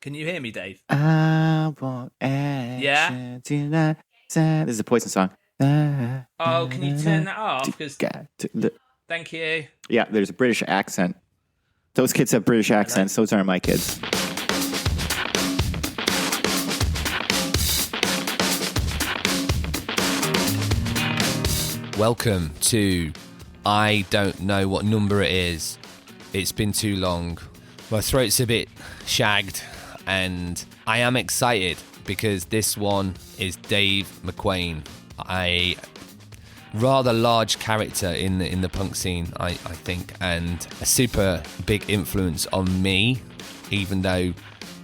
Can you hear me, Dave? I want action tonight. This is a Poison song. Oh, can you turn that off? Thank you. Yeah, there's a British accent. Those kids have British accents. Those aren't my kids. Welcome to I don't know what number it is. It's been too long. My throat's a bit shagged and I am excited because this one is Dave McWane, a rather large character in the punk scene, I think, and a super big influence on me, even though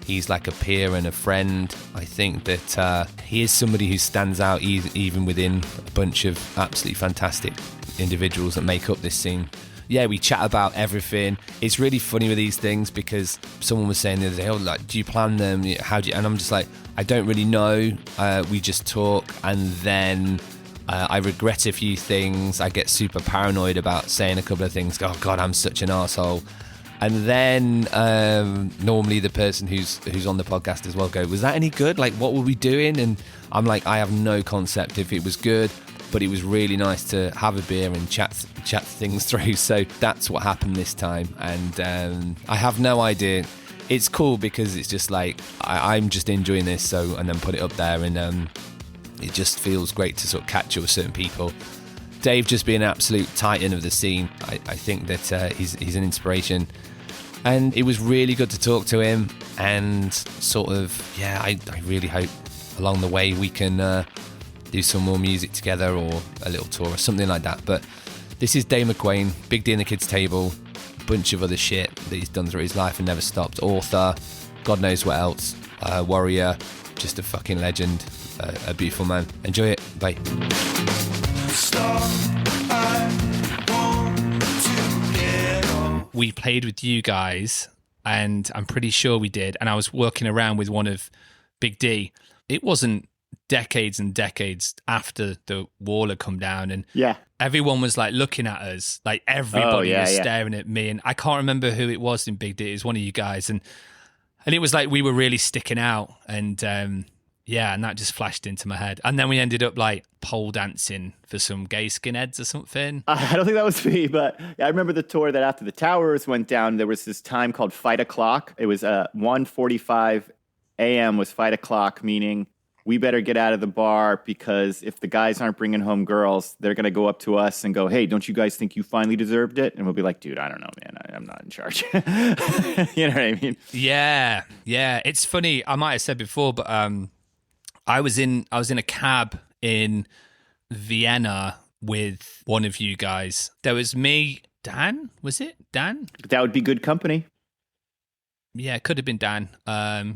he's like a peer and a friend. I think that he is somebody who stands out even within a bunch of absolutely fantastic individuals that make up this scene. Yeah, we chat about everything. It's really funny with these things because someone was saying the other day, oh, like, do you plan them? How do you? And I'm just like, I don't really know. We just talk, and then I regret a few things. I get super paranoid about saying a couple of things. Oh God, I'm such an arsehole. And then normally the person who's on the podcast as well go, was that any good? Like, what were we doing? And I'm like, I have no concept if it was good, but it was really nice to have a beer and chat things through. So that's what happened this time. And I have no idea. It's cool because it's just like, I'm just enjoying this. So, and then put it up there, and it just feels great to sort of catch up with certain people. Dave just being an absolute titan of the scene. I think that he's an inspiration. And it was really good to talk to him, and sort of, yeah, I really hope along the way we can do some more music together or a little tour or something like that. But this is Dave McWane, Big D and the Kids Table, a bunch of other shit that he's done through his life and never stopped. Author, God knows what else, warrior, just a fucking legend, a beautiful man. Enjoy it. Bye. We played with you guys, and I'm pretty sure we did. And I was working around with one of Big D. It wasn't decades and decades after the wall had come down, and everyone was like looking at us, like everybody was staring at me. And I can't remember who it was in Big D. It was one of you guys, and it was like we were really sticking out. And and that just flashed into my head. And then we ended up like pole dancing for some gay skinheads or something. I don't think that was me, but I remember the tour that after the towers went down, there was this time called Fight O'Clock. It was 1:45 a.m. was Fight O'Clock, meaning we better get out of the bar because if the guys aren't bringing home girls, they're going to go up to us and go, hey, don't you guys think you finally deserved it? And we'll be like, dude, I don't know, man. I'm not in charge. You know what I mean? Yeah. It's funny. I might have said before, but I was in a cab in Vienna with one of you guys. There was me, Dan. Was it Dan? That would be good company. Yeah, it could have been Dan.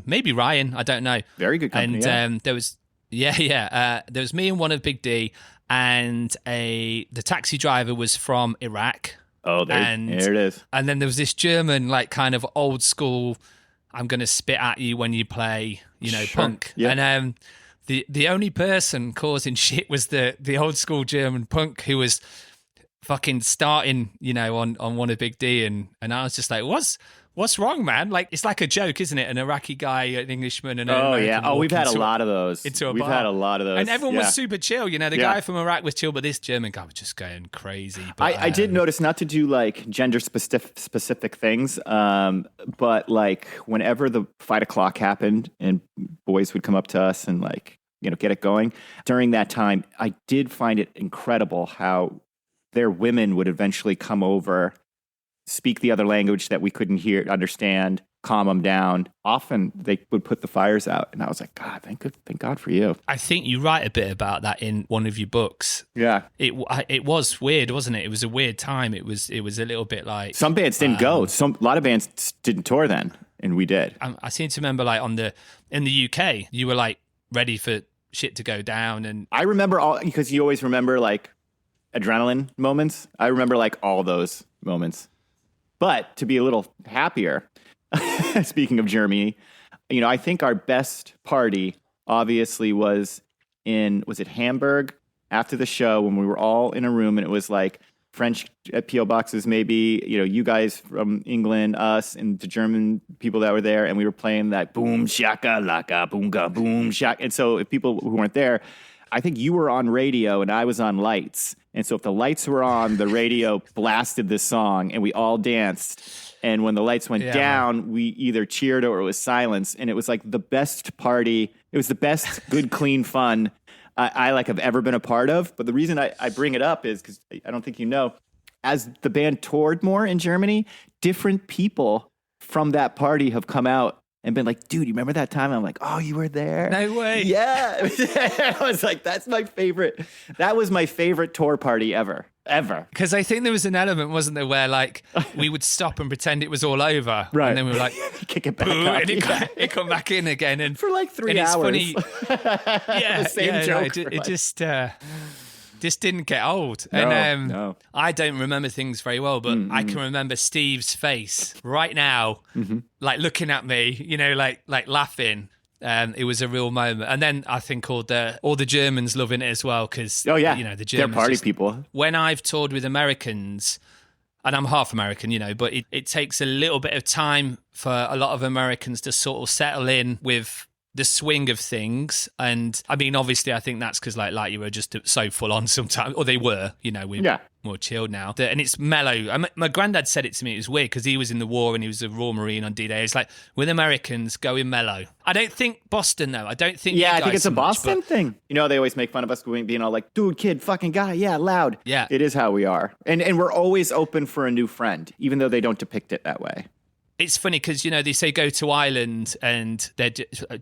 Maybe Ryan. I don't know. Very good company. And there was there was me and one of Big D, and the taxi driver was from Iraq. Oh, there it is. And then there was this German, like kind of old school, I'm going to spit at you when you play, punk. Yeah. And the only person causing shit was the old school German punk who was fucking starting, on one of Big D. And I was just like, what's wrong, man? Like, it's like a joke, isn't it? An Iraqi guy, an Englishman, and an American. Oh, we've had a lot of those. We've had a lot of those. And everyone was super chill. The guy from Iraq was chill, but this German guy was just going crazy. But, I did notice, not to do like gender specific things, but like whenever the Fight O'Clock happened and boys would come up to us and like, get it going, during that time, I did find it incredible how their women would eventually come over, speak the other language that we couldn't understand, calm them down. Often they would put the fires out, and I was like, God, thank God for you. I think you write a bit about that in one of your books. Yeah, it was weird, wasn't it? It was a weird time. It was a little bit like some bands didn't go. A lot of bands didn't tour then, and we did. I seem to remember like in the UK, you were like ready for shit to go down, and I remember because you always remember like adrenaline moments. I remember like all those moments. But to be a little happier, speaking of Germany, I think our best party obviously was it Hamburg after the show when we were all in a room and it was like French PO boxes, maybe, you guys from England, us, and the German people that were there, and we were playing that boom shaka laka boomga boom shaka. And so if people who weren't there, I think you were on radio and I was on lights. And so if the lights were on, the radio blasted this song and we all danced. And when the lights went down, we either cheered or it was silence. And it was like the best party. It was the best, good, clean fun I like have ever been a part of. But the reason I bring it up is because I don't think you know, as the band toured more in Germany, different people from that party have come out and been like, dude, you remember that time? And I'm like, oh, you were there? No way. Yeah. I was like, that's my favorite. That was my favorite tour party ever. Because I think there was an element, wasn't there, where like we would stop and pretend it was all over. Right. And then we were like, kick it back up. And it come back in again. And for like 3 hours. It's funny. Yeah. The same joke. It just didn't get old. No, And no. I don't remember things very well, but I can remember Steve's face right now, like looking at me, like laughing. It was a real moment. And then I think all the Germans loving it as well because, the Germans. They're party people. When I've toured with Americans, and I'm half American, but it takes a little bit of time for a lot of Americans to sort of settle in with the swing of things. And I mean, obviously, I think that's because like you were just so full on sometimes, or they were, we're more chilled now. And it's mellow. My granddad said it to me. It was weird because he was in the war and he was a Royal Marine on D-Day. It's like, with Americans, going mellow. I don't think Boston, though. I don't think I think it's a Boston thing. They always make fun of us being all like, dude, kid, fucking guy, yeah, loud. Yeah. It is how we are. And we're always open for a new friend, even though they don't depict it that way. It's funny because, they say go to Ireland and they're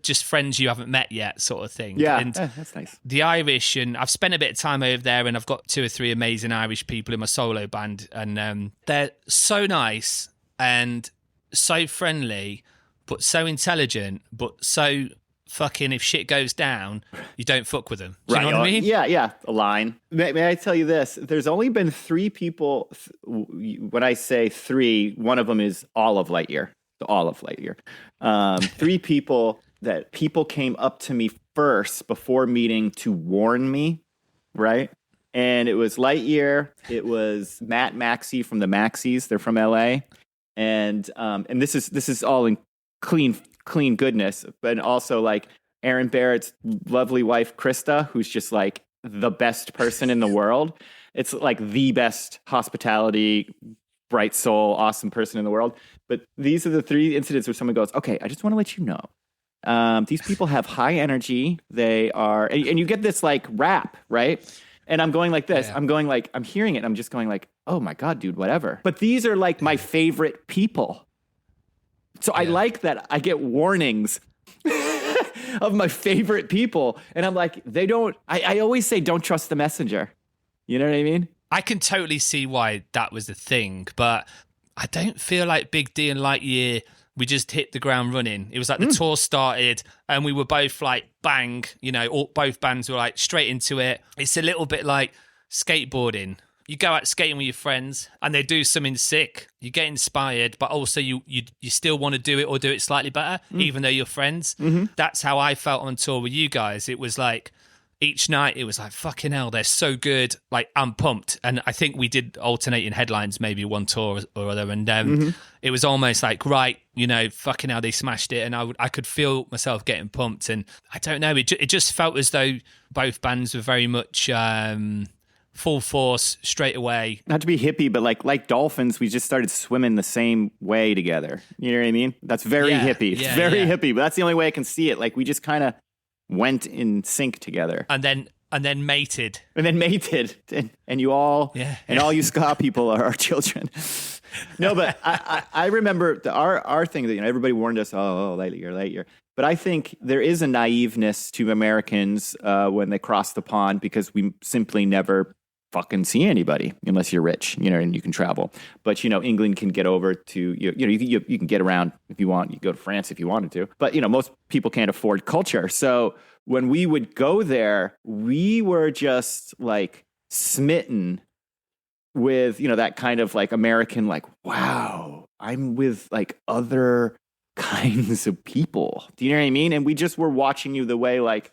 just friends you haven't met yet sort of thing. Yeah, and that's nice. The Irish, and I've spent a bit of time over there and I've got 2 or 3 amazing Irish people in my solo band and they're so nice and so friendly, but so intelligent, but so fucking if shit goes down, you don't fuck with them. Do you know what I mean? Yeah, a line. May I tell you this? There's only been 3 people. When I say 3, one of them is all of Lightyear. 3 people that people came up to me first before meeting to warn me, right? And it was Lightyear. It was Matt Maxey from the Maxies. They're from LA, and this is all in clean goodness, but also like Aaron Barrett's lovely wife, Krista, who's just like the best person in the world. It's like the best hospitality, bright soul, awesome person in the world. But these are the 3 incidents where someone goes, okay, I just want to let you know. These people have high energy. They are, and you get this like rap, right? And I'm going like this. Yeah. I'm going like, I'm hearing it. And I'm just going like, oh my God, dude, whatever. But these are like my favorite people. So I like that I get warnings of my favorite people. And I'm like, I always say, don't trust the messenger. You know what I mean? I can totally see why that was the thing, but I don't feel like Big D and Lightyear, we just hit the ground running. It was like the tour started and we were both like, bang, both bands were like straight into it. It's a little bit like skateboarding. You go out skating with your friends and they do something sick. You get inspired, but also you still want to do it or do it slightly better, even though you're friends. Mm-hmm. That's how I felt on tour with you guys. It was like each night it was like, fucking hell, they're so good. Like, I'm pumped. And I think we did alternating headlines, maybe one tour or other. And it was almost like, right, fucking hell, they smashed it. And I could feel myself getting pumped. And I don't know, it just felt as though both bands were very much... full force straight away. Not to be hippie, but like dolphins, we just started swimming the same way together. You know what I mean? That's very hippie. It's very hippie, but that's the only way I can see it. Like we just kind of went in sync together. And then mated. And you all, and all you ska people are our children. No, but I remember our thing that, everybody warned us, Lightyear. But I think there is a naiveness to Americans when they cross the pond because we simply never fucking see anybody unless you're rich, and you can travel. But, England can get over to, you can get around if you want. You can go to France if you wanted to. But, most people can't afford culture. So when we would go there, we were just like smitten with, that kind of like American, like, wow, I'm with like other kinds of people. Do you know what I mean? And we just were watching you the way like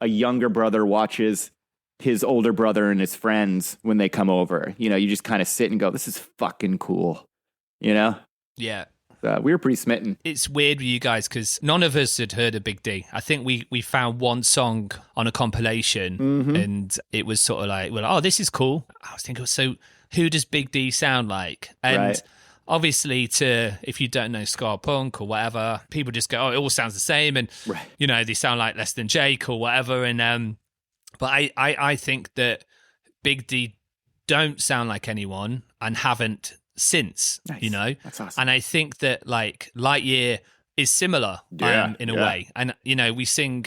a younger brother watches his older brother and his friends when they come over. You know, you just kind of sit and go, this is fucking cool, you know? Yeah. We were pretty smitten. It's weird with you guys because none of us had heard of Big D. I think we found one song on a compilation and it was sort of like, well, oh, this is cool. I was thinking, so who does Big D sound like? And obviously if you don't know ska punk or whatever, people just go, oh, it all sounds the same. And, you know, they sound like Less Than Jake or whatever. And but I think that Big D don't sound like anyone and haven't since, you know. That's awesome. And I think that like Lightyear is similar in a way. And, you know, we sing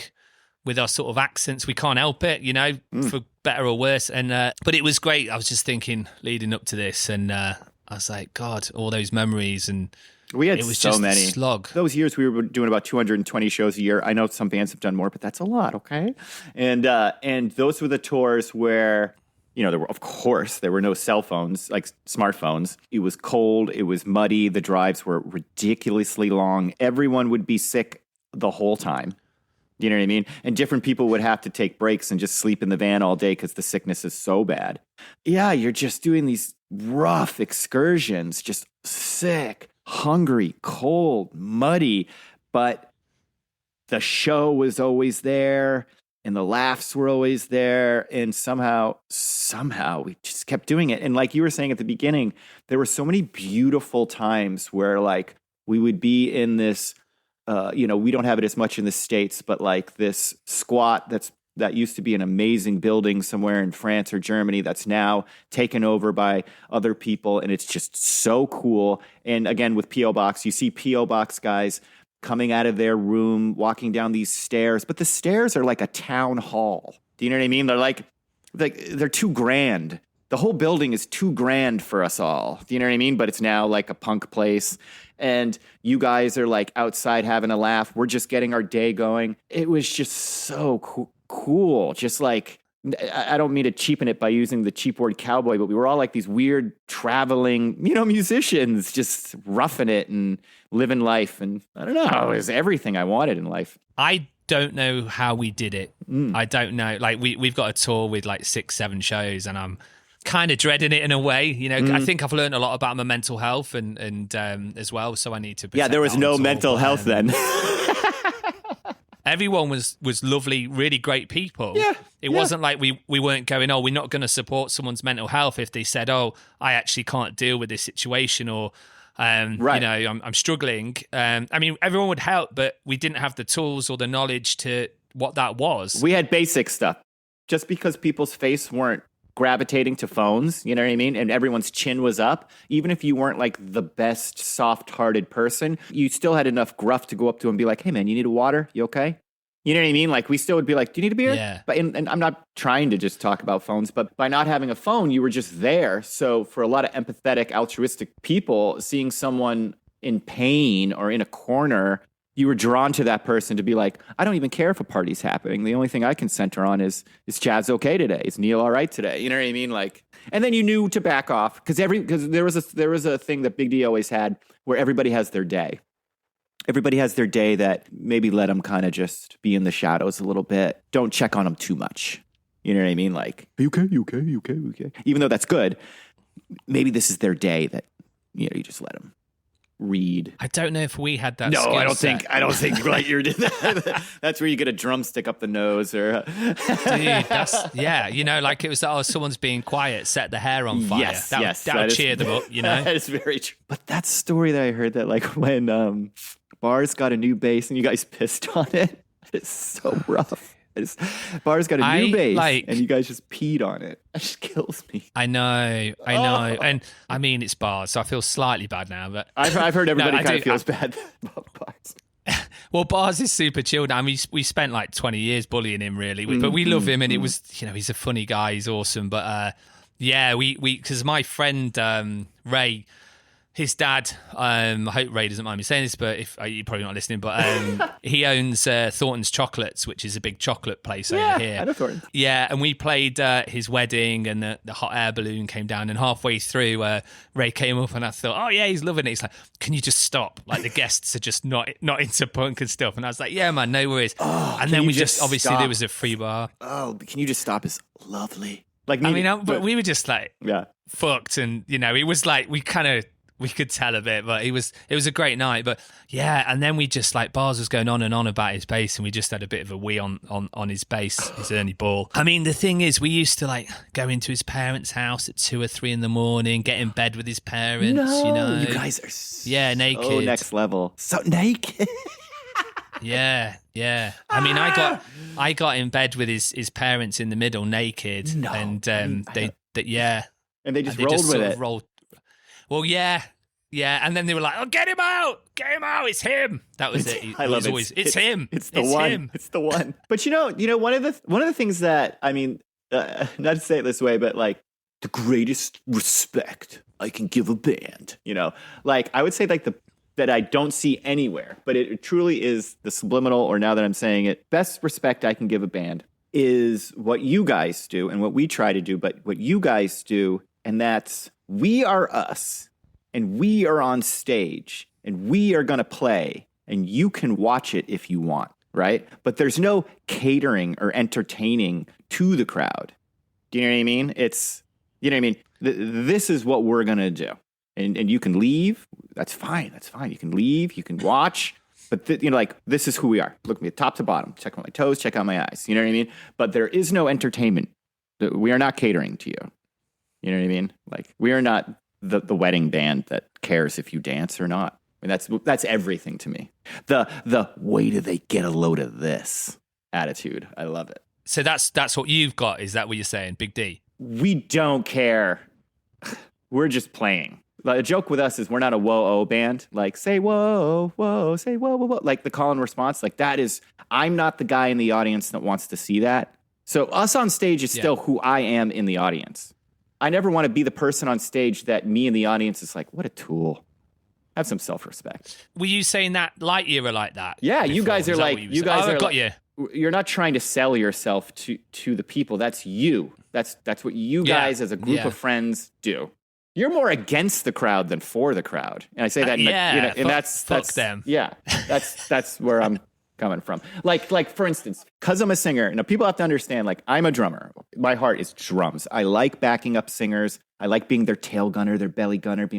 with our sort of accents. We can't help it, you know, for better or worse. And but it was great. I was just thinking leading up to this and I was like, God, all those memories. And we had it was so just many. A slog. Those years we were doing about 220 shows a year. I know some bands have done more, but that's a lot, okay? And those were the tours where, you know, there were no cell phones, like smartphones. It was cold. It was muddy. The drives were ridiculously long. Everyone would be sick the whole time. You know what I mean? And different people would have to take breaks and just sleep in the van all day because the sickness is so bad. Yeah, you're just doing these rough excursions, just sick, hungry, cold, muddy. But the show was always there. And the laughs were always there. And somehow we just kept doing it. And like you were saying at the beginning, there were so many beautiful times where like we would be in this, you know, we don't have it as much in the States, but like this squat that used to be an amazing building somewhere in France or Germany that's now taken over by other people. And it's just so cool. And again, with P.O. Box, you see P.O. Box guys coming out of their room, walking down these stairs. But the stairs are like a town hall. Do you know what I mean? They're like they're too grand. The whole building is too grand for us all. Do you know what I mean? But it's now like a punk place. And you guys are like outside having a laugh. We're just getting our day going. It was just so cool. Just like, I don't mean to cheapen it by using the cheap word cowboy, but we were all like these weird traveling, you know, musicians just roughing it and living life. And I don't know, it was everything I wanted in life. I don't know how we did it. I don't know. Like we've got a tour with like 6-7 shows and I'm kind of dreading it in a way. You know, I think I've learned a lot about my mental health and as well. So I need to. Yeah, there was no mental health then. Everyone was lovely, really great people. Yeah, it wasn't like we weren't going, oh, we're not going to support someone's mental health if they said, oh, I actually can't deal with this situation or, you know, I'm struggling. I mean, everyone would help, but we didn't have the tools or the knowledge to what that was. We had basic stuff. Just because people's face weren't gravitating to phones, you know what I mean? And everyone's chin was up. Even if you weren't like the best soft-hearted person, you still had enough gruff to go up to him and be like, hey man, you need a water? You okay? You know what I mean? Like we still would be like, do you need a beer? Yeah. But and I'm not trying to just talk about phones, but by not having a phone, you were just there. So for a lot of empathetic, altruistic people, seeing someone in pain or in a corner, you were drawn to that person to be like, I don't even care if a party's happening. The only thing I can center on is Chad's okay today? Is Neil all right today? You know what I mean? Like, and then you knew to back off because there was a thing that Big D always had where everybody has their day. Everybody has their day that maybe let them kind of just be in the shadows a little bit. Don't check on them too much. You know what I mean? Like, are you okay? You okay? You okay? You okay? Even though that's good, maybe this is their day that, you know, you just let them read. I don't know if we had that. No, I don't think Lightyear did that. That's where you get a drumstick up the nose, or dude. Yeah, you know, like it was someone's being quiet, set the hair on fire. Yes, that would cheer them up. You know, that is very true. But that story that I heard that like when Bars got a new bass and you guys pissed on it, it's so rough. Bars got a new bass and you guys just peed on it. That just kills me. I know. And I mean, it's Bars, so I feel slightly bad now. But I've heard everybody kind of feels bad about Bars. Well, Bars is super chilled. I mean, we spent like 20 years bullying him, really. But we love him, and it was, you know, he's a funny guy. He's awesome. But yeah, we because my friend Ray, his dad, I hope Ray doesn't mind me saying this, but if you're probably not listening, but he owns Thornton's Chocolates, which is a big chocolate place over here. I know Thornton. Yeah, and we played his wedding, and the hot air balloon came down, and halfway through, Ray came up, and I thought, oh yeah, he's loving it. He's like, can you just stop? Like, the guests are just not into punk and stuff. And I was like, yeah, man, no worries. And then we just obviously stop? There was a free bar. Oh, can you just stop? It's lovely. Like, but we were just like, yeah, fucked, and it was like we could tell a bit, but it was a great night. But yeah, and then we just like Bars was going on and on about his bass, and we just had a bit of a wee on his bass, his Ernie Ball. I mean, the thing is, we used to like go into his parents' house at 2 or 3 in the morning, get in bed with his parents. No, you guys are so naked, next level, so naked. Yeah. I mean, I got in bed with his parents in the middle, naked, and and they just rolled with it. Well, yeah, and then they were like, "Oh, get him out! It's him." That was it. I love it. It's him. It's the one. Him. It's the one. But one of the things that, I mean, not to say it this way, but like the greatest respect I can give a band, like I would say like that I don't see anywhere, but it truly is the subliminal, or now that I'm saying it, best respect I can give a band is what you guys do and what we try to do, but what you guys do, and that's we are us, and we are on stage, and we are going to play, and you can watch it if you want, right? But there's no catering or entertaining to the crowd. Do you know what I mean? It's, you know what I mean? This is what we're going to do. And you can leave. That's fine. You can leave. You can watch. But, this is who we are. Look at me top to bottom. Check out my toes. Check out my eyes. You know what I mean? But there is no entertainment. We are not catering to you. You know what I mean? Like, we are not the wedding band that cares if you dance or not. I mean, that's everything to me. The way do they get a load of this attitude. I love it. So that's what you've got. Is that what you're saying, Big D? We don't care. We're just playing. Like, a joke with us is we're not a whoa-oh band. Like, say whoa, whoa, say whoa, whoa, whoa. Like the call and response. Like, that is, I'm not the guy in the audience that wants to see that. So us on stage is still who I am in the audience. I never want to be the person on stage that me in the audience is like, what a tool. Have some self-respect. Were you saying that Lightyear are like that? Yeah, before? you guys are like, you guys are got like, you're not trying to sell yourself to the people. That's you. That's what you guys as a group of friends do. You're more against the crowd than for the crowd, and I say that. And that's them. Yeah, that's where I'm coming from. Like for instance, because I'm a singer. Now people have to understand. Like, I'm a drummer. My heart is drums. I like backing up singers. I like being their tail gunner, their belly gunner.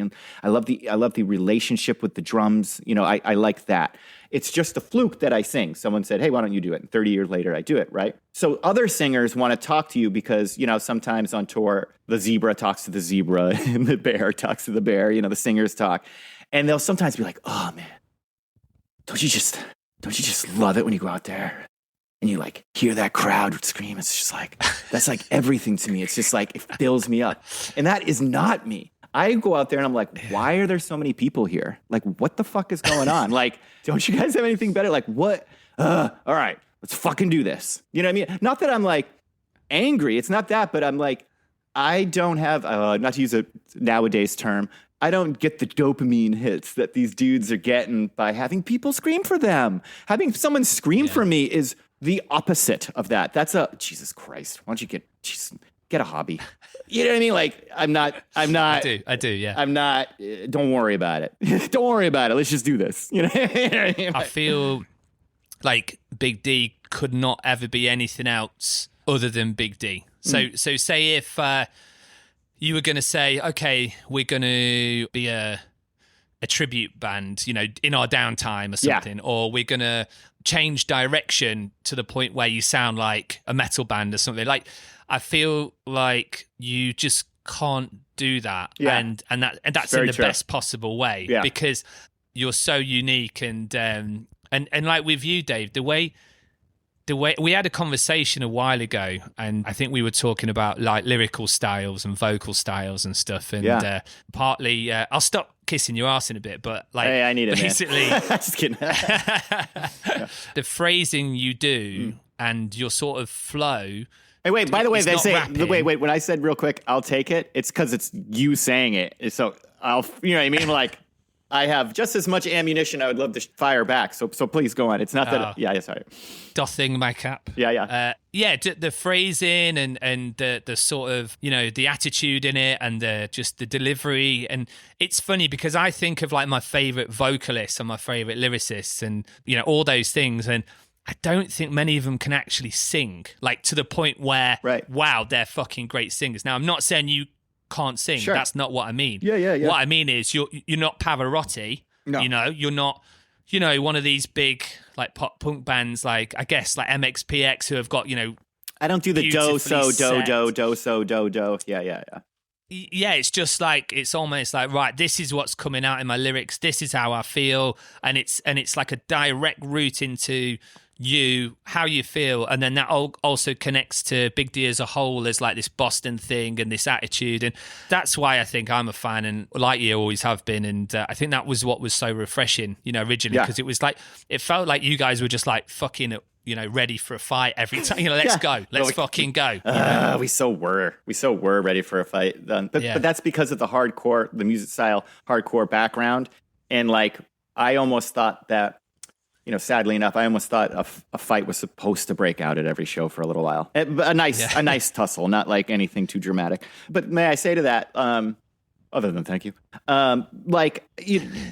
I love the relationship with the drums. I like that. It's just a fluke that I sing. Someone said, hey, why don't you do it? And 30 years later, I do it, right? So other singers want to talk to you because, sometimes on tour, the zebra talks to the zebra and the bear talks to the bear. The singers talk. And they'll sometimes be like, oh, man, don't you just love it when you go out there and you like hear that crowd scream? It's just like, that's like everything to me. It's just like, it fills me up. And that is not me. I go out there and I'm like, why are there so many people here? Like, what the fuck is going on? Like, don't you guys have anything better? Like, what? All right, let's fucking do this. You know what I mean? Not that I'm like angry. It's not that, but I'm like, I don't have, not to use a nowadays term, I don't get the dopamine hits that these dudes are getting by having people scream for them. Having someone scream for me is the opposite of that. That's Jesus Christ. Why don't you get a hobby? You know what I mean? Like, I'm not. I do. Yeah. I'm not. Don't worry about it. Don't worry about it. Let's just do this. You know what I mean? I feel like Big D could not ever be anything else other than Big D. So say if you were going to say, okay, we're going to be a tribute band, in our downtime or something, or we're going to change direction to the point where you sound like a metal band or something. Like, I feel like you just can't do that, and that's in the best possible way, because you're so unique, and like with you, Dave, the way we had a conversation a while ago, and I think we were talking about like lyrical styles and vocal styles and stuff, and partly I'll stop kissing your ass in a bit, but like, hey, I need it, basically, man. Just kidding. the phrasing you do and your sort of flow. Hey, wait, by the way, they say, rapping. wait, when I said real quick, I'll take it, it's because it's you saying it. So you know what I mean? Like, I have just as much ammunition I would love to fire back. So please go on. It's not that. Yeah, sorry. Doffing my cap. Yeah. The phrasing and the sort of, the attitude in it and just the delivery. And it's funny because I think of like my favorite vocalists and my favorite lyricists and, all those things. And I don't think many of them can actually sing, like to the point where, wow, they're fucking great singers. Now, I'm not saying you can't sing. Sure. That's not what I mean. Yeah. What I mean is you're not Pavarotti. No. You're not, one of these big like pop punk bands like I guess like MXPX who have got, I don't do the do so do. Yeah. Yeah, it's just like it's almost like right, this is what's coming out in my lyrics. This is how I feel, and it's like a direct route into you, how you feel, and then that also connects to Big D as a whole as like this Boston thing and this attitude, and that's why I think I'm a fan, and like you always have been, and I think that was what was so refreshing, originally, because it was like it felt like you guys were just like fucking ready for a fight every time. Let's go. Let's fucking go. We so were ready for a fight. But that's because of the music style, hardcore background. And like, I almost thought that, sadly enough, I almost thought a fight was supposed to break out at every show for a little while. A nice tussle, not like anything too dramatic. But may I say to that, other than thank you,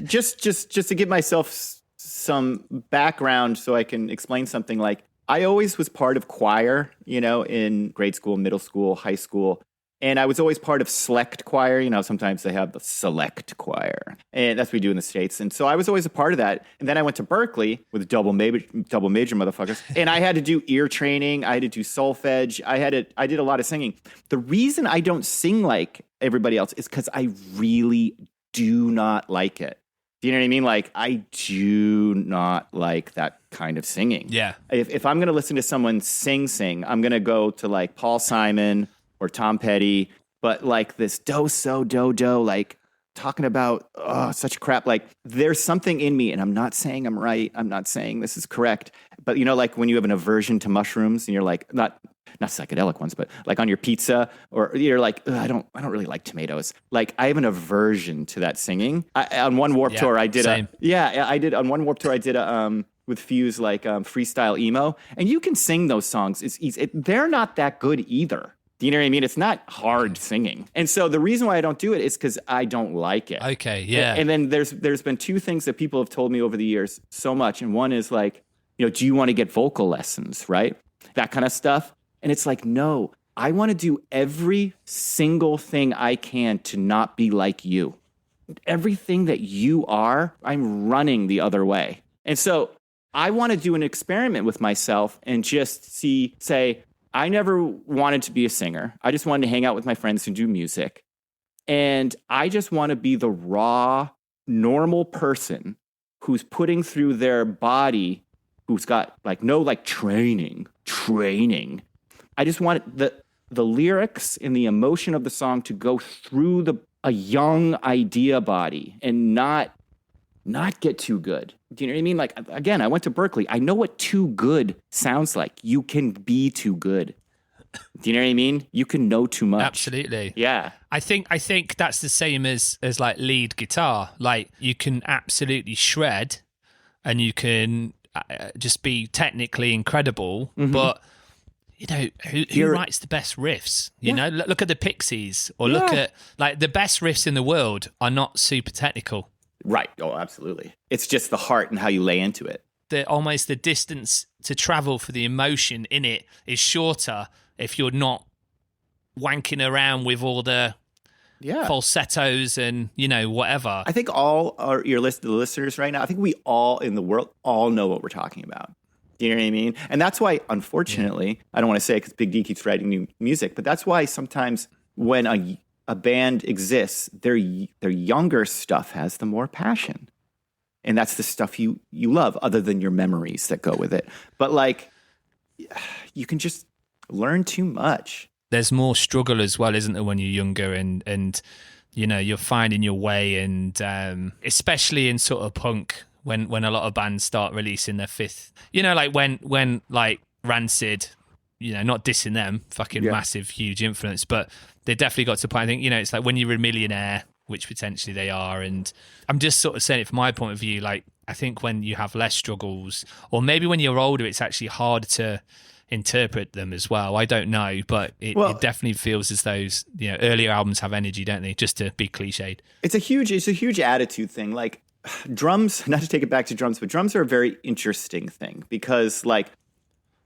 just to give myself some background so I can explain something, like I always was part of choir, in grade school, middle school, high school. And I was always part of select choir. Sometimes they have the select choir, and that's what we do in the States. And so I was always a part of that. And then I went to Berkeley with double major motherfuckers. And I had to do ear training. I had to do solfege. I did a lot of singing. The reason I don't sing like everybody else is because I really do not like it. Do you know what I mean? Like, I do not like that kind of singing. Yeah. If I'm going to listen to someone sing, I'm going to go to like Paul Simon or Tom Petty, but like this do, like talking about such crap. Like, there's something in me, and I'm not saying I'm right. I'm not saying this is correct. But like when you have an aversion to mushrooms and you're like, not psychedelic ones, but like on your pizza, or you're like, I don't really like tomatoes. Like, I have an aversion to that singing. On one Warped Tour, I did on one Warped Tour, I did with Fuse, like freestyle emo, and you can sing those songs. They're not that good either. Do you know what I mean? It's not hard singing. And so the reason why I don't do it is because I don't like it. Okay, yeah. And then there's been two things that people have told me over the years so much. And one is like, do you want to get vocal lessons, right? That kind of stuff. And it's like, no, I want to do every single thing I can to not be like you. Everything that you are, I'm running the other way. And so I want to do an experiment with myself and just say, I never wanted to be a singer. I just wanted to hang out with my friends and do music. And I just want to be the raw, normal person who's putting through their body, who's got like no like training. I just want the lyrics and the emotion of the song to go through a young idea body and not get too good. Do you know what I mean? Like, again, I went to Berkeley. I know what too good sounds like. You can be too good. Do you know what I mean? You can know too much. Absolutely. Yeah. I think that's the same as like lead guitar. Like, you can absolutely shred and you can just be technically incredible, but who writes the best riffs? You know, look at the Pixies, or look at like the best riffs in the world are not super technical. Right. Oh, absolutely. It's just the heart and how you lay into it. Almost the distance to travel for the emotion in it is shorter if you're not wanking around with all the falsettos and, whatever. I think all the listeners right now, I think we all in the world all know what we're talking about. Do you know what I mean? And that's why, unfortunately, I don't want to say it because Big D keeps writing new music, but that's why sometimes when a band exists, their younger stuff has the more passion. And that's the stuff you love, other than your memories that go with it. But like, you can just learn too much. There's more struggle as well, isn't there, when you're younger and you're finding your way, and especially in sort of punk, when a lot of bands start releasing their fifth, like when like Rancid, not dissing them, fucking massive, huge influence, but they definitely got to a point, I think, it's like when you're a millionaire, which potentially they are. And I'm just sort of saying it from my point of view, like, I think when you have less struggles, or maybe when you're older, it's actually harder to interpret them as well. I don't know, but it definitely feels as those, you know, earlier albums have energy, don't they? Just to be cliched. It's a huge attitude thing. Like drums, not to take it back to drums, but drums are a very interesting thing because like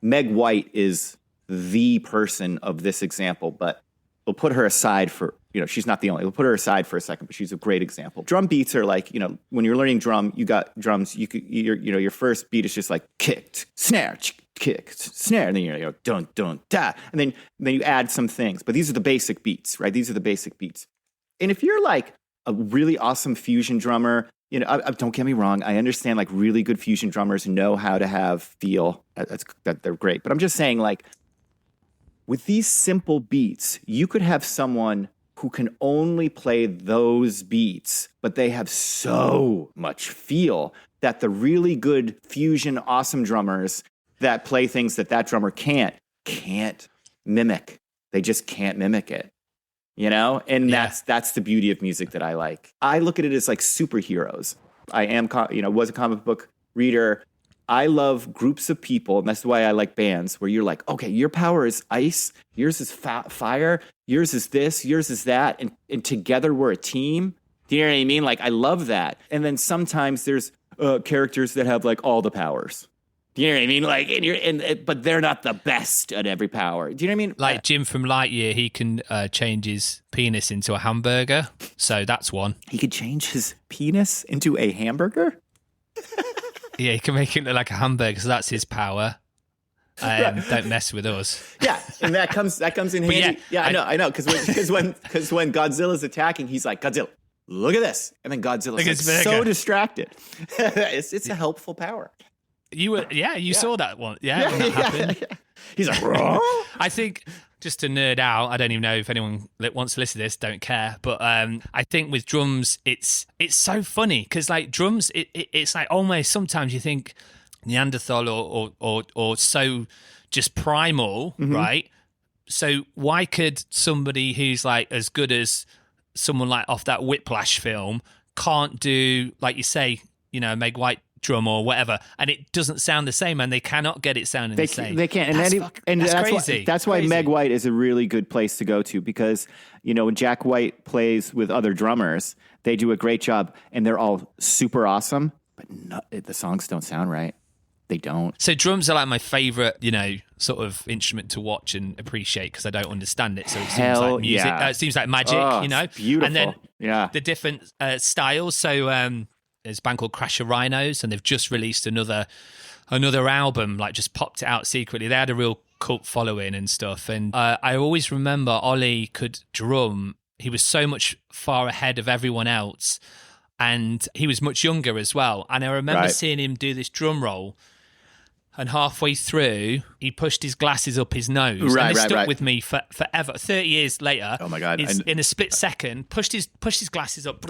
Meg White is the person of this example, but we'll put her aside for, you know, she's not the only, we'll put her aside for a second, but she's a great example. Drum beats are like, you know, when you're learning drum, you got drums, your first beat is just like kicked, snare, kick, snare, and then you're, dun, dun, da. And then you add some things, but these are the basic beats, right? These are the basic beats. And if you're like a really awesome fusion drummer, you know, don't get me wrong, I understand like really good fusion drummers know how to have feel, that they're great. But I'm just saying like, with these simple beats, you could have someone who can only play those beats, but they have so much feel that the really good fusion awesome drummers that play things that drummer can't mimic. They just can't mimic it, you know? And that's the beauty of music that I like. I look at it as like superheroes. I am, was a comic book reader. I love groups of people, and that's why I like bands, where you're like, okay, your power is ice, yours is fire, yours is this, yours is that, and together we're a team. Do you know what I mean? Like, I love that. And then sometimes there's characters that have like all the powers. Do you know what I mean? Like, but they're not the best at every power. Do you know what I mean? Like Jim from Lightyear, he can change his penis into a hamburger, so that's one. He could change his penis into a hamburger? Yeah, he can make it look like a hamburger, so that's his power. Don't mess with us. Yeah, and that comes in handy. I know, because when Godzilla's attacking, he's like, Godzilla, look at this, and then Godzilla's like so distracted. It's a helpful power. You saw that one, when that happened. Yeah. He's like, Roar? I think. Just to nerd out, I don't even know if anyone that wants to listen to this, don't care. But I think with drums, it's so funny because like drums, it's like almost sometimes you think Neanderthal or so just primal, right? So why could somebody who's like as good as someone like off that Whiplash film can't do, like you say, you know, Meg White drum or whatever, and it doesn't sound the same, and they cannot get it sounding the same. They can't, and that's crazy. That's why Meg White is a really good place to go to, because you know when Jack White plays with other drummers, they do a great job, and they're all super awesome, but the songs don't sound right. They don't. So drums are like my favorite, you know, sort of instrument to watch and appreciate because I don't understand it. So it seems like music. It seems like magic, you know. It's beautiful. And then the different styles. So. There's a band called Crash of Rhinos, and they've just released another album, like just popped it out secretly. They had a real cult following and stuff. And I always remember Ollie could drum. He was so much far ahead of everyone else, and he was much younger as well. And I remember seeing him do this drum roll, and halfway through, he pushed his glasses up his nose. And this stuck with me forever. 30 years later, oh my God. In a split second, pushed his glasses up.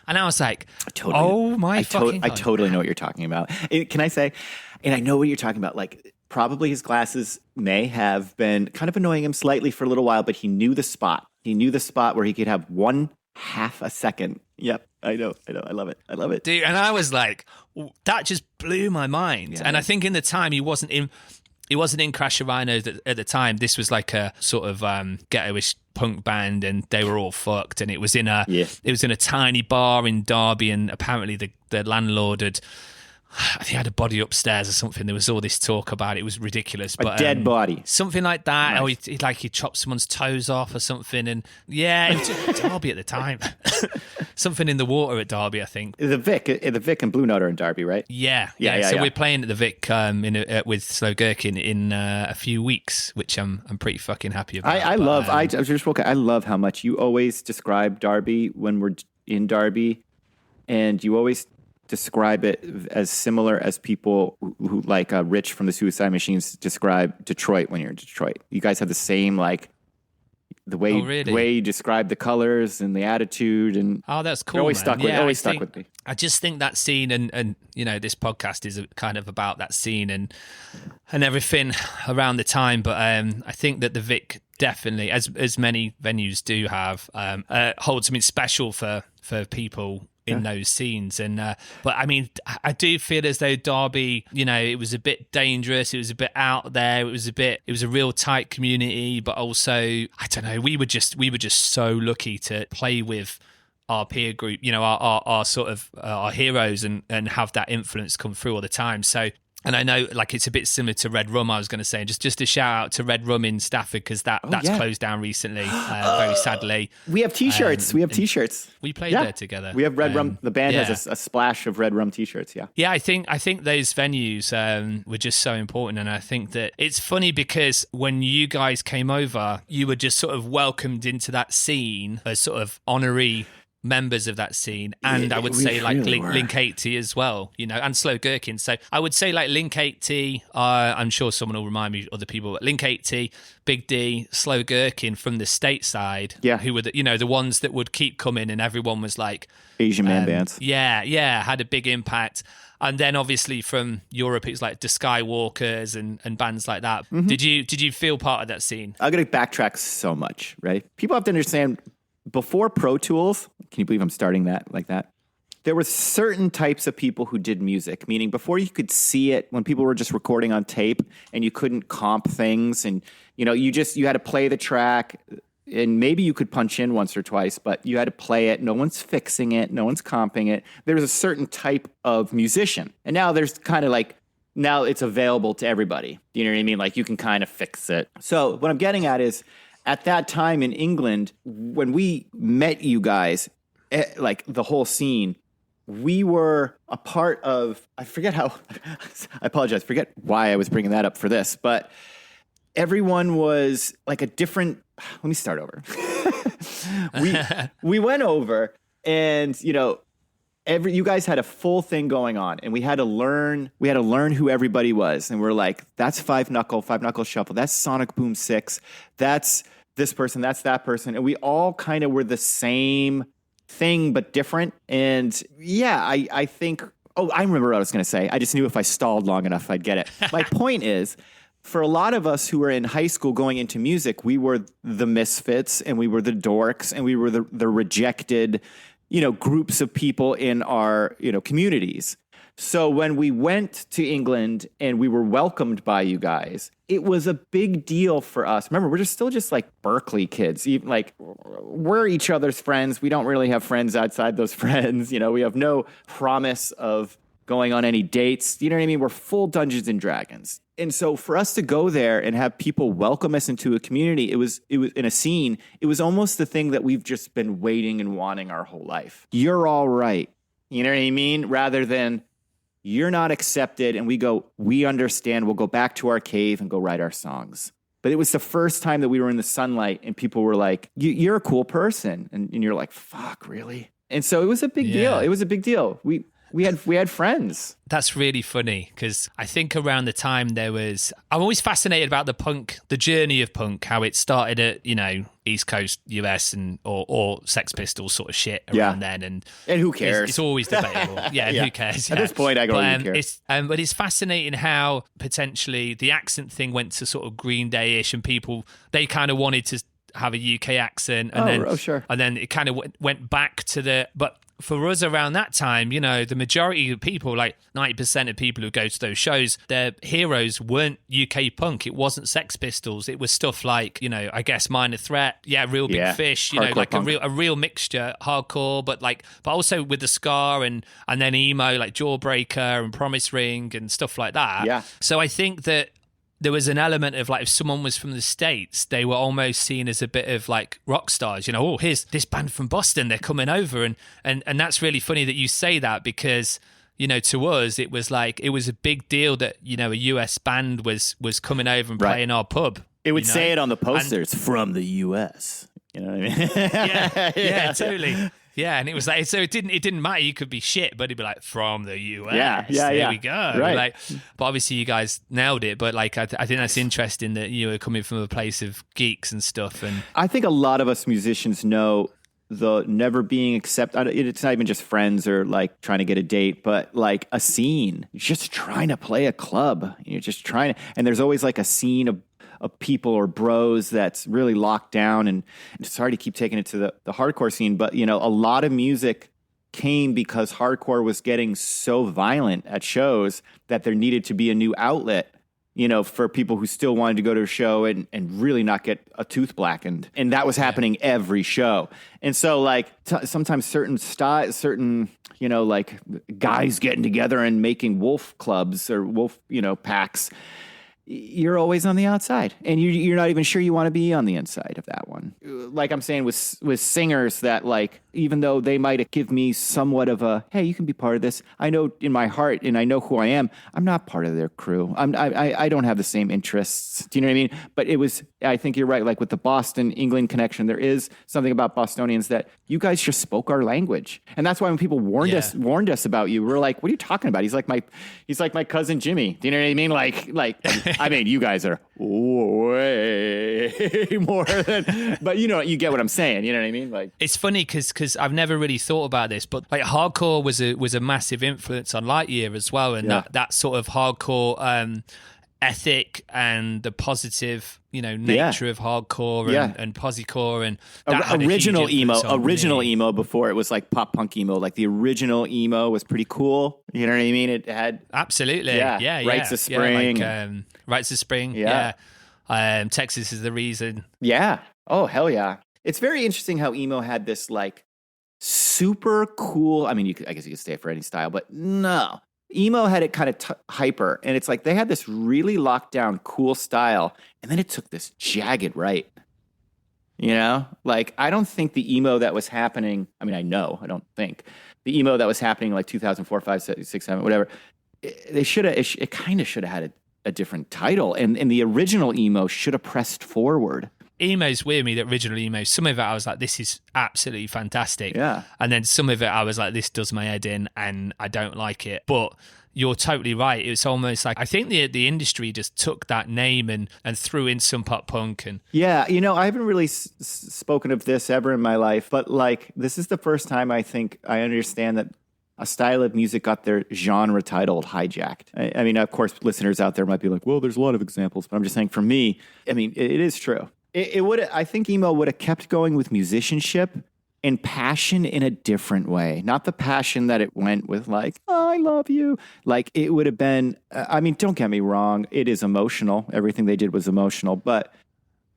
And I was like, oh my fucking God. I totally know what you're talking about. Can I say, and I know what you're talking about, like probably his glasses may have been kind of annoying him slightly for a little while, but he knew the spot. He knew the spot where he could have 1/2 a second. Yep. I know. I love it. Dude, and I was like, that just blew my mind. Yeah. And I think in the time he wasn't in Crash of Rhinos at the time. This was like a sort of ghetto-ish punk band, and they were all fucked. And it was in a tiny bar in Derby, and apparently the landlord had, I think, had a body upstairs or something. There was all this talk about it. It was ridiculous. A dead body. Something like that. Nice. Or he chopped someone's toes off or something. And it was Derby at the time. Something in the water at Derby, I think. The Vic and Blue Note are in Derby, right? Yeah. So we're playing at the Vic with Slow Gherkin in a few weeks, which I'm pretty fucking happy about. I love how much you always describe Derby when we're in Derby, and you always describe it as similar as people who like Rich from the Suicide Machines describe Detroit when you're in Detroit. You guys have the same like the way you describe the colors and the attitude, and that's cool. Always stuck with me. I just think that scene, and you know, this podcast is kind of about that scene and everything around the time. But I think that the Vic definitely, as many venues do have, hold something special for people in those scenes. And but I mean, I do feel as though Derby, it was a bit dangerous, it was a bit out there, it was a real tight community, but also, I don't know, we were just so lucky to play with our peer group, our sort of our heroes, and have that influence come through all the time. So, and I know, like, it's a bit similar to Red Rum, I was going to say, just a shout out to Red Rum in Stafford, because that's closed down recently, very sadly. We have T-shirts. We played there together. We have Red Rum. The band has a splash of Red Rum T-shirts. Yeah. Yeah, I think those venues were just so important, and I think that it's funny because when you guys came over, you were just sort of welcomed into that scene as sort of honorary members of that scene, and I would say like really Link 80 as well, and Slow Gherkin. So I would say like Link 80, I'm sure someone will remind me, other people, but Link 80, Big D, Slow Gherkin from the stateside, who were the ones that would keep coming, and everyone was like Asian man bands. Yeah, had a big impact. And then obviously from Europe, it's like the Skywalkers and bands like that. Mm-hmm. Did you feel part of that scene? I'm gonna backtrack so much, right? People have to understand, before Pro Tools, can you believe I'm starting that like that? There were certain types of people who did music, meaning before you could see it, when people were just recording on tape and you couldn't comp things, and you had to play the track, and maybe you could punch in once or twice, but you had to play it. No one's fixing it. No one's comping it. There was a certain type of musician. And now there's kind of like, now it's available to everybody. You know what I mean? Like, you can kind of fix it. So what I'm getting at is, at that time in England, when we met you guys, like the whole scene, we were a part of, I apologize, forget why I was bringing that up for this, but everyone was like a different, let me start over. we went over, and, you guys had a full thing going on, and we had to learn who everybody was. And we're like, that's Five Knuckle Shuffle. That's Sonic Boom 6. That's this person. That's that person. And we all kind of were the same thing, but different. And yeah, I think, I remember what I was going to say. I just knew if I stalled long enough, I'd get it. My point is, for a lot of us who were in high school going into music, we were the misfits, and we were the dorks, and we were the rejected, groups of people in our, communities. So when we went to England and we were welcomed by you guys, it was a big deal for us. Remember, we're still just like Berkeley kids. Even like, we're each other's friends. We don't really have friends outside those friends. We have no promise of going on any dates. You know what I mean? We're full Dungeons and Dragons. And so for us to go there and have people welcome us into a community, it was in a scene, it was almost the thing that we've just been waiting and wanting our whole life. You're all right. You know what I mean? Rather than, you're not accepted, and we understand, we'll go back to our cave and go write our songs. But it was the first time that we were in the sunlight and people were like, you're a cool person. And you're like, fuck, really? And so it was a big deal. It was a big deal. We had friends. That's really funny, because I think around the time I'm always fascinated about the journey of punk, how it started at, East Coast US or Sex Pistols sort of shit around then. And who cares? It's always debatable. Yeah, who cares? Yeah. At this point, I go, who cares? But it's fascinating how potentially the accent thing went to sort of Green Day-ish, and people, they kind of wanted to have a UK accent. And sure. And then it kind of went back to but for us around that time, the majority of people, like 90% of people who go to those shows, their heroes weren't UK punk. It wasn't Sex Pistols. It was stuff like, I guess Minor Threat, Real Big Fish, like punk. a real mixture, hardcore, but also with the ska and then emo, like Jawbreaker and Promise Ring and stuff like that. Yeah. So I think that there was an element of like, if someone was from the States, they were almost seen as a bit of like rock stars, here's this band from Boston, they're coming over. And that's really funny that you say that, because, to us, it was a big deal that, a US band was coming over and playing our pub. It would say it on the posters, from the US. You know what I mean? yeah, totally. Yeah, and it was like, so it didn't matter. You could be shit, but it'd be like, from the US. There we go. Right. But obviously you guys nailed it. But I think that's interesting that you were coming from a place of geeks and stuff. And I think a lot of us musicians know the never being accepted. It's not even just friends or like trying to get a date, but like a scene. You're just trying to play a club. You're just trying to, and there's always like a scene of people or bros that's really locked down. And sorry to keep taking it to the hardcore scene, but a lot of music came because hardcore was getting so violent at shows that there needed to be a new outlet, for people who still wanted to go to a show and really not get a tooth blackened. And that was happening every show. And so like sometimes certain like guys getting together and making wolf clubs or wolf, packs, you're always on the outside, and you're not even sure you want to be on the inside of that one. Like I'm saying with singers that, like, even though they might give me somewhat of a, hey, you can be part of this, I know in my heart, and I know who I am, I'm not part of their crew. I don't have the same interests. Do you know what I mean? But I think you're right. Like with the Boston England connection, there is something about Bostonians that you guys just spoke our language, and that's why when people warned us about you, we're like, what are you talking about? He's like my cousin Jimmy. Do you know what I mean? Like. I mean, you guys are way more than, but you get what I'm saying. You know what I mean? Like, it's funny because I've never really thought about this, but like hardcore was a massive influence on Lightyear as well, and that sort of hardcore ethic and the positive nature of hardcore and posiecore and original emo before it was like pop punk emo. Like the original emo was pretty cool. You know what I mean? It had absolutely Rites of Spring, Rites of Spring. Texas is the Reason. Yeah. Oh hell yeah! It's very interesting how emo had this like super cool. I mean, I guess you could say it for any style, but no. Emo had it kind of hyper, and it's like they had this really locked down, cool style, and then it took this jagged right. Like I don't think the emo that was happening. I mean, I don't think the emo that was happening like 2004, 5, 6, 7, whatever. It kind of should have had a different title, and the original emo should have pressed forward. Emo's weird me, the original emo. Some of it I was like, this is absolutely fantastic. Yeah. And then some of it I was like, this does my head in and I don't like it. But you're totally right. It's almost like, I think the industry just took that name and threw in some pop punk. And yeah, I haven't really spoken of this ever in my life, but like, this is the first time I think I understand that a style of music got their genre title hijacked. I mean, of course, listeners out there might be like, well, there's a lot of examples, but I'm just saying for me, I mean, it is true. It would. I think emo would have kept going with musicianship and passion in a different way. Not the passion that it went with, like, oh, I love you. Like, it would have been, I mean, don't get me wrong. It is emotional. Everything they did was emotional. But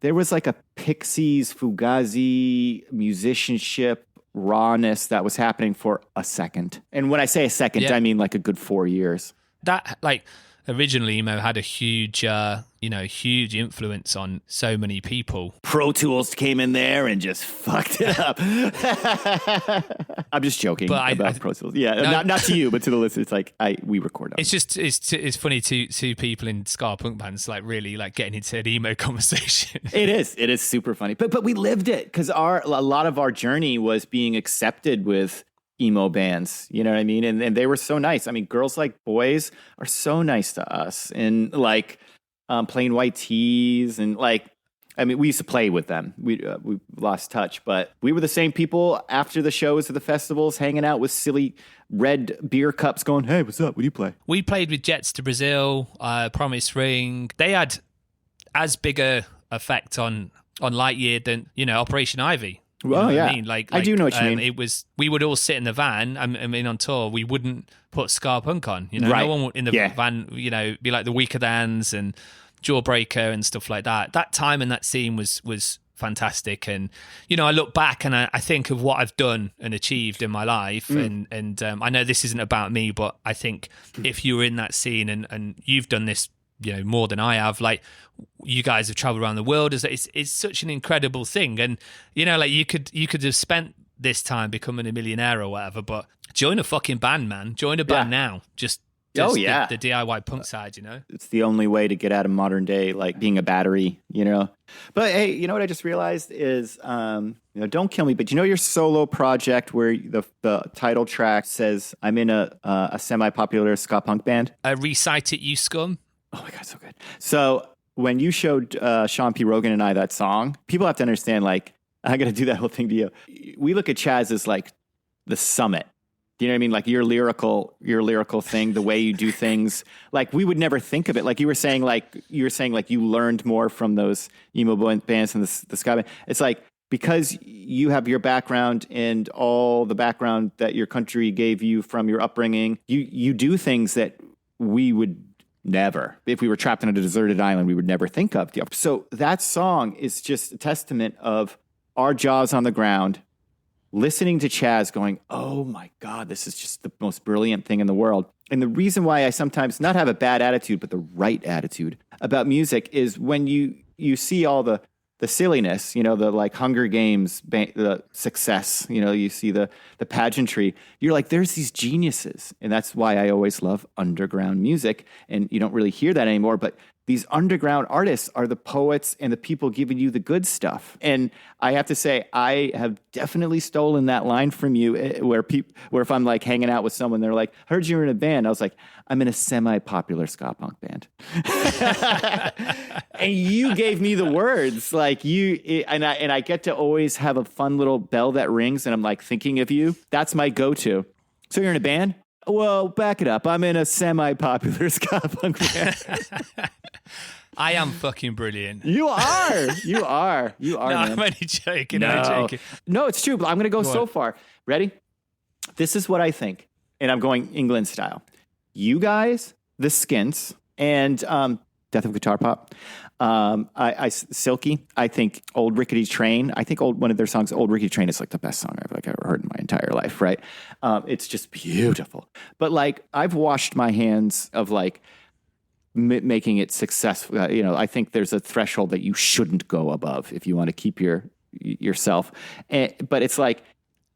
there was like a Pixies, Fugazi musicianship rawness that was happening for a second. And when I say a second, I mean like a good 4 years. That, like, originally emo had a huge influence on so many people. Pro Tools came in there and just fucked it up. I'm just joking about Pro Tools. Yeah, no, not to you, but to the listeners. Like we record on. It's just it's funny to people in ska punk bands like really like getting into an emo conversation. It is super funny, but we lived it because a lot of our journey was being accepted with emo bands, you know what I mean? And they were so nice. I mean, Girls Like Boys are so nice to us, and like Plain White Tees, and like, I mean, we used to play with them. We lost touch, but we were the same people after the shows or the festivals, hanging out with silly red beer cups, going, "Hey, what's up? What do you play?" We played with Jets to Brazil, Promise Ring. They had as big a effect on Lightyear than Operation Ivy. Well, yeah. I mean? Like, I do know what you mean. It was, we would all sit in the van. I mean, on tour, we wouldn't put ska punk on. Right. No one would in the van, be like the Weaker Thans and Jawbreaker and stuff like that. That time and that scene was fantastic. And, I look back and I think of what I've done and achieved in my life. And I know this isn't about me, but I think if you were in that scene and you've done this, more than I have, like, you guys have traveled around the world. It's such an incredible thing. And, like you could have spent this time becoming a millionaire or whatever, but join a fucking band, man. Join a band now. Just the DIY punk side, It's the only way to get out of modern day, like being a battery, But hey, you know what I just realized is, don't kill me, but your solo project where the title track says, I'm in a semi-popular ska punk band? Recite It, You Scum. Oh my God, so good. So when you showed Sean P. Rogan and I that song, people have to understand, like, I got to do that whole thing to you. We look at Chaz as like the summit Do you know what I mean? Like your lyrical thing, the way you do things, like we would never think of it. Like you were saying you learned more from those emo bands and the ska band. It's like, because you have your background and all the background that your country gave you from your upbringing, you do things that we would never, if we were trapped on a deserted island, we would never think of. So that song is just a testament of our jaws on the ground, listening to Chaz going, oh my God, this is just the most brilliant thing in the world. And the reason why I sometimes not have a bad attitude, but the right attitude about music is when you see all the silliness, the like Hunger Games, the success, you see the pageantry, you're like, there's these geniuses. And that's why I always love underground music. And you don't really hear that anymore, but these underground artists are the poets and the people giving you the good stuff. And I have to say, I have definitely stolen that line from you where if I'm like hanging out with someone, they're like, I heard you were in a band. I was like, I'm in a semi-popular ska punk band. And you gave me the words, like and I get to always have a fun little bell that rings and I'm like thinking of you. That's my go-to. So you're in a band? Well, back it up. I'm in a semi-popular ska punk band. I am fucking brilliant. You are. No, man. I'm only joking. No, it's true. But I'm going to go so far. Ready? This is what I think. And I'm going England style. You guys, the Skints, and Death of Guitar Pop. Silky. I think Old Rickety Train. I think one of their songs, Old Rickety Train, is like the best song I've ever heard in my entire life. Right? It's just beautiful. But like I've washed my hands of like making it successful. I think there's a threshold that you shouldn't go above if you want to keep yourself. But it's like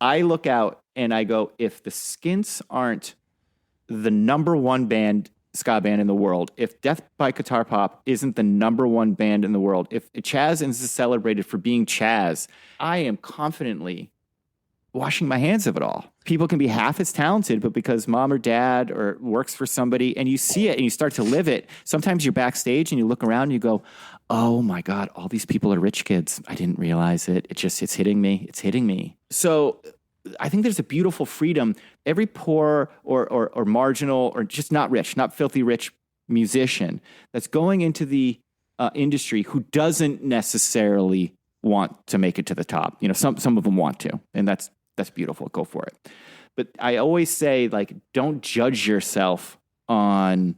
I look out and I go, if the Skints aren't the number one ska band in the world, if Death by Guitar Pop isn't the number one band in the world, if Chaz is celebrated for being Chaz, I am confidently washing my hands of it all. People can be half as talented, but because mom or dad or works for somebody and you see it and you start to live it, sometimes you're backstage and you look around and you go, oh my God, all these people are rich kids. I didn't realize it. It's hitting me. It's hitting me. So I think there's a beautiful freedom. Every poor or marginal or just not rich, not filthy rich musician that's going into the industry who doesn't necessarily want to make it to the top. Some of them want to, and that's beautiful. Go for it. But I always say, like, don't judge yourself on,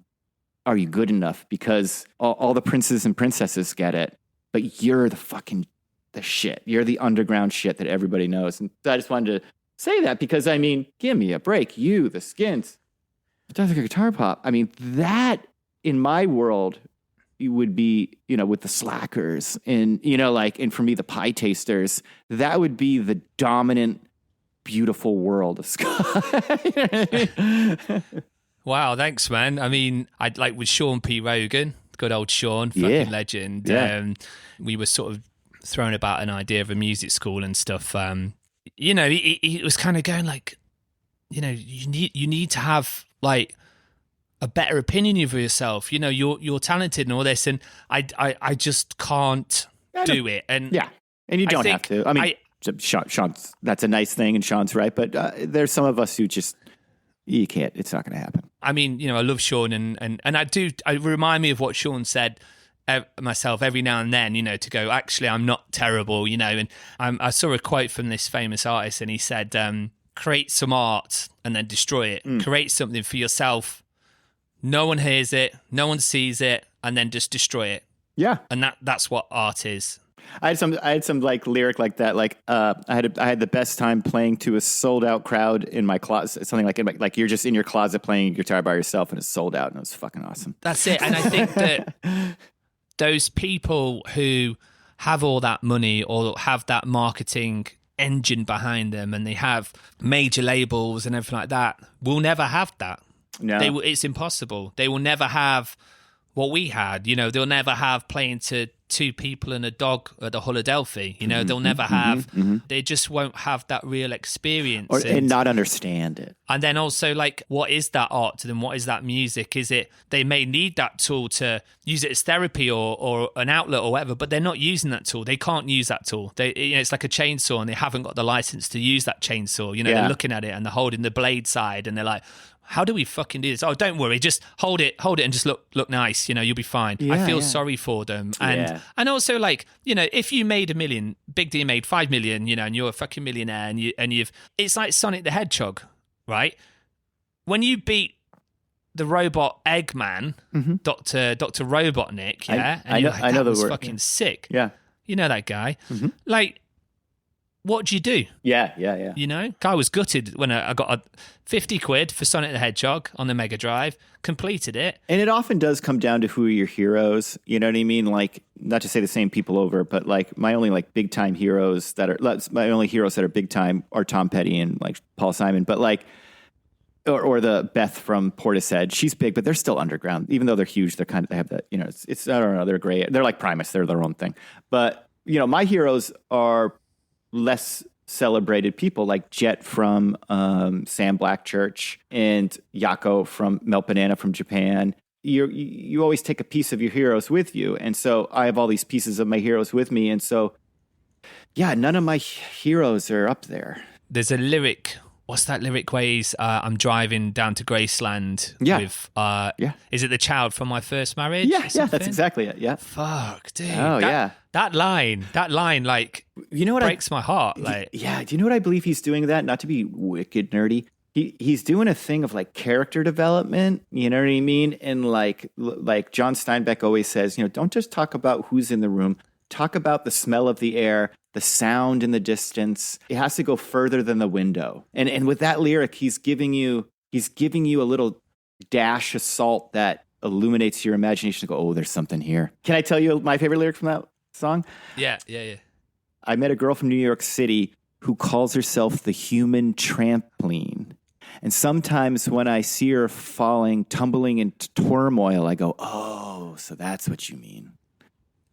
are you good enough? Because all the princes and princesses get it, but you're the shit. You're the underground shit that everybody knows. And I just wanted to say that because, I mean, give me a break. You, the Skints, Death of Guitar Pop. I mean, that in my world, you would be, with the Slackers and, and for me, the Pie Tasters, that would be the dominant, beautiful world of ska. Wow, thanks, man. I mean, I'd like with Sean P. Rogan, good old Sean, fucking legend. Yeah. We were sort of throwing about an idea of a music school and stuff. He was kind of going like, you need to have like a better opinion of yourself. You're talented and all this, and I just can't do it. And yeah, and you don't have to. I mean, Sean's, that's a nice thing, and Sean's right. But there's some of us who just, you can't. It's not going to happen. I mean, I love Sean, and I do. I remind me of what Sean said myself every now and then. To go, actually, I'm not terrible. And I saw a quote from this famous artist, and he said, "Create some art and then destroy it. Create something for yourself. No one hears it, no one sees it, and then just destroy it." Yeah, and that's what art is. I had some like lyric like that. Like I had the best time playing to a sold out crowd in my closet. Something like you're just in your closet playing guitar by yourself and it's sold out, and it was fucking awesome. That's it. And I think that those people who have all that money or have that marketing engine behind them, and they have major labels and everything like that, will never have that. No, it's impossible. They will never have what we had. You know, they'll never have playing to 2 people and a dog at the Philadelphia. You know, they'll never have, they just won't have that real experience. And not understand it. And then also, like, what is that art to them? What is that music? Is it, they may need that tool to use it as therapy or an outlet or whatever, but they're not using that tool. They can't use that tool. They, you know, it's like a chainsaw and they haven't got the license to use that chainsaw. You know, they're looking at it and they're holding the blade side and they're like, how do we fucking do this? Oh, don't worry, just hold it and just look nice. You know, you'll be fine. I feel sorry for them. And also, like, you know, if you made $1 million, Big D made 5 million, you know, and you're a fucking millionaire and you've, it's like Sonic the Hedgehog, right? When you beat the robot Eggman, Dr. Robotnik, I know the word. Fucking sick. Yeah. You know that guy. Like, what do you do? Yeah. You know, I was gutted when I got a 50 quid for Sonic the Hedgehog on the Mega Drive, completed it. And it often does come down to who are your heroes. You know what I mean? Like, not to say the same people over, but like my only like big time heroes that are big time are Tom Petty and like Paul Simon. But like, or the Beth from Portishead, she's big, but they're still underground. Even though they're huge, they have that, you know, it's I don't know, they're great. They're like Primus, they're their own thing. But, you know, my heroes are less celebrated people like Jet from Sam Blackchurch and Yako from Melt Banana from Japan. You always take a piece of your heroes with you. And so I have all these pieces of my heroes with me. And so, yeah, none of my heroes are up there. There's a lyric. What's that lyric where he's, I'm driving down to Graceland with, is it the child from my first marriage? Yeah, that's exactly it. Yeah. Fuck, dude. Oh, That line, like, you know what breaks my heart. Like, yeah. Do you know what I believe he's doing that? Not to be wicked nerdy. He's doing a thing of like character development. You know what I mean? And like John Steinbeck always says, you know, don't just talk about who's in the room. Talk about the smell of the air, the sound in the distance. It has to go further than the window. And with that lyric, he's giving you a little dash of salt that illuminates your imagination to go, oh, there's something here. Can I tell you my favorite lyric from that song? Yeah. I met a girl from New York City who calls herself the human trampoline. And sometimes when I see her tumbling into turmoil, I go, oh, so that's what you mean.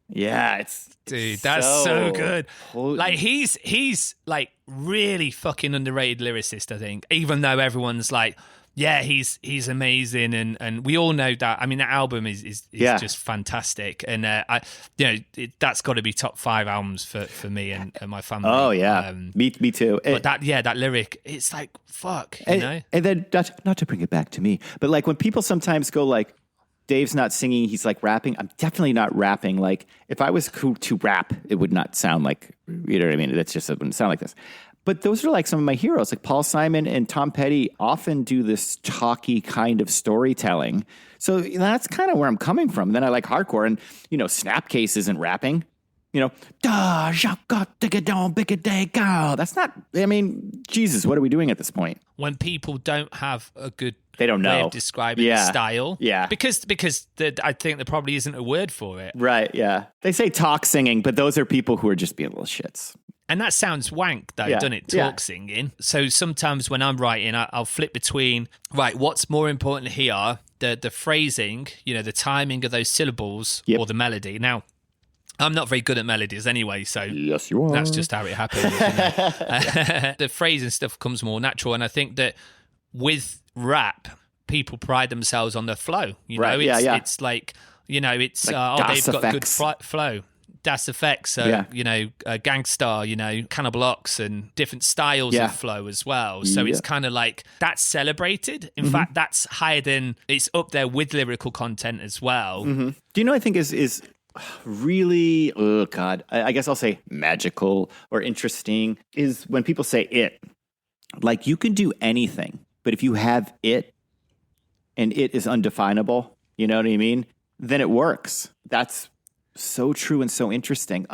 Yeah, dude, that's so good. Potent. Like he's like really fucking underrated lyricist, I think. Even though everyone's like, yeah, he's amazing, and we all know that. I mean, that album is just fantastic, and that's got to be top 5 albums for me and my family. Oh yeah, me too. But that lyric, it's like fuck, you know. And then not to bring it back to me, but like when people sometimes go like, Dave's not singing, he's like rapping. I'm definitely not rapping. Like if I was to rap, it would not sound like, you know what I mean? It wouldn't sound like this. But those are like some of my heroes. Like Paul Simon and Tom Petty often do this talky kind of storytelling. So that's kind of where I'm coming from. And then I like hardcore, and, you know, Snapcase isn't rapping. You know, that's not, I mean, Jesus, what are we doing at this point? When people don't have a good they don't know way of describing the style. Yeah. Because I think there probably isn't a word for it. Right, yeah. They say talk singing, but those are people who are just being little shits. And that sounds wank, though, doesn't it? Talk singing. So sometimes when I'm writing, I'll flip between, right, what's more important here? The phrasing, you know, the timing of those syllables or the melody. Now, I'm not very good at melodies anyway, so yes, you are. That's just how it happens. You know? The phrasing stuff comes more natural, and I think that with rap, people pride themselves on the flow. You know, it's like, you know, it's like they've got good flow. Das Effects, you know, Gangstar, you know, Cannibal Ox, and different styles of flow as well. So it's kind of like that's celebrated. In fact, that's higher than, it's up there with lyrical content as well. Do you know, I think is really, oh God, I guess I'll say magical or interesting is when people say it. Like you can do anything, but if you have it and it is undefinable, you know what I mean? Then it works. That's so true and so interesting.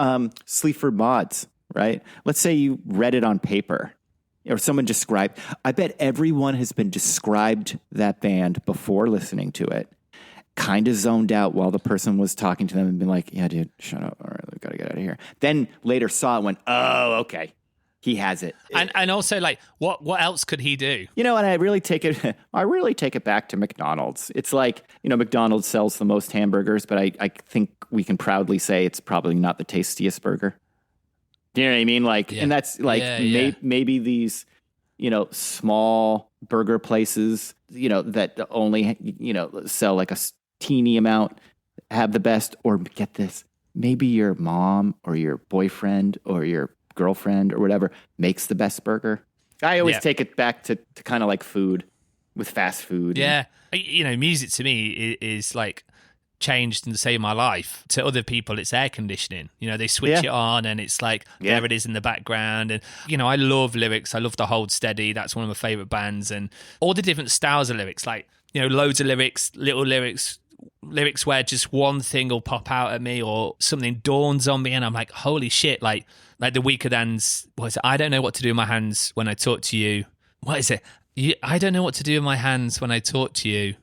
Sleaford Mods, right? Let's say you read it on paper or someone described. I bet everyone has been described that band before listening to it, kind of zoned out while the person was talking to them and been like, yeah, dude, shut up. All right, we got to get out of here. Then later saw it and went, oh, okay. He has it. And also, like, what else could he do? And I really take it back to McDonald's. It's like, McDonald's sells the most hamburgers, but I think we can proudly say it's probably not the tastiest burger. Do you know what I mean? Like, and that's like maybe these, small burger places, that only, sell like a teeny amount have the best, or get this, maybe your mom or your boyfriend or your girlfriend or whatever makes the best burger. I always take it back to kind of like food with fast food. Yeah. Music to me is like changed and saved my life. To other people, it's air conditioning. They switch it on and it's like, there it is in the background. And, I love lyrics. I love the Hold Steady. That's one of my favorite bands. And all the different styles of lyrics, like, loads of lyrics, little lyrics where just one thing will pop out at me or something dawns on me and I'm like, holy shit, like the Weaker Thans, what is it? I don't know what to do with my hands when I talk to you. What is it? I don't know what to do with my hands when I talk to you.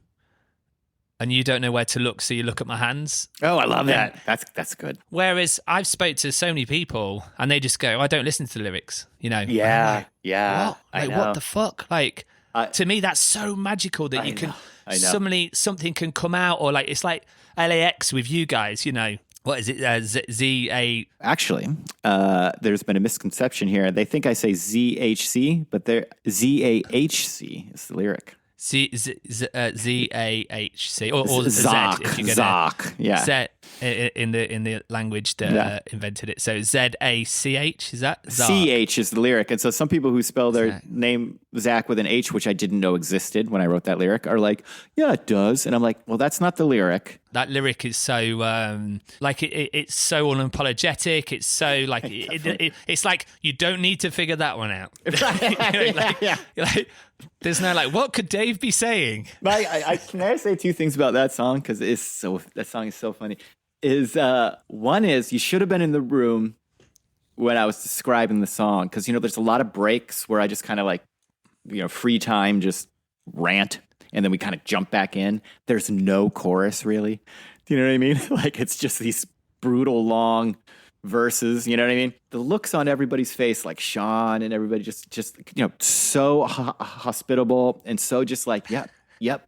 And you don't know where to look, so you look at my hands. Oh, I love that. That's good. Whereas I've spoke to so many people and they just go, I don't listen to the lyrics, Yeah, like, yeah. What? Like, what the fuck? Like, to me, that's so magical that you can... Suddenly something can come out, or like it's like LAX with you guys, what is it? Z-A... Actually, there's been a misconception here. They think I say ZHC, but they're ZAHC is the lyric. Z-A-H-C or Zoc, Z if you're Zoc, yeah. Z in the language that invented it. So Z-A-C-H, is that? Zoc. CH is the lyric. And so some people who spell their name Zach with an H, which I didn't know existed when I wrote that lyric, are like, yeah, it does. And I'm like, well, that's not the lyric. That lyric is so it's so unapologetic. It's so like it's like you don't need to figure that one out. There's no like, what could Dave be saying? Can I say two things about that song, because that song is so funny. One is you should have been in the room when I was describing the song, because there's a lot of breaks where I just kind of like free time just rant. And then we kind of jump back in. There's no chorus, really. Do you know what I mean? Like, it's just these brutal, long verses. You know what I mean? The looks on everybody's face, like Sean and everybody, just so hospitable and so just like, yep.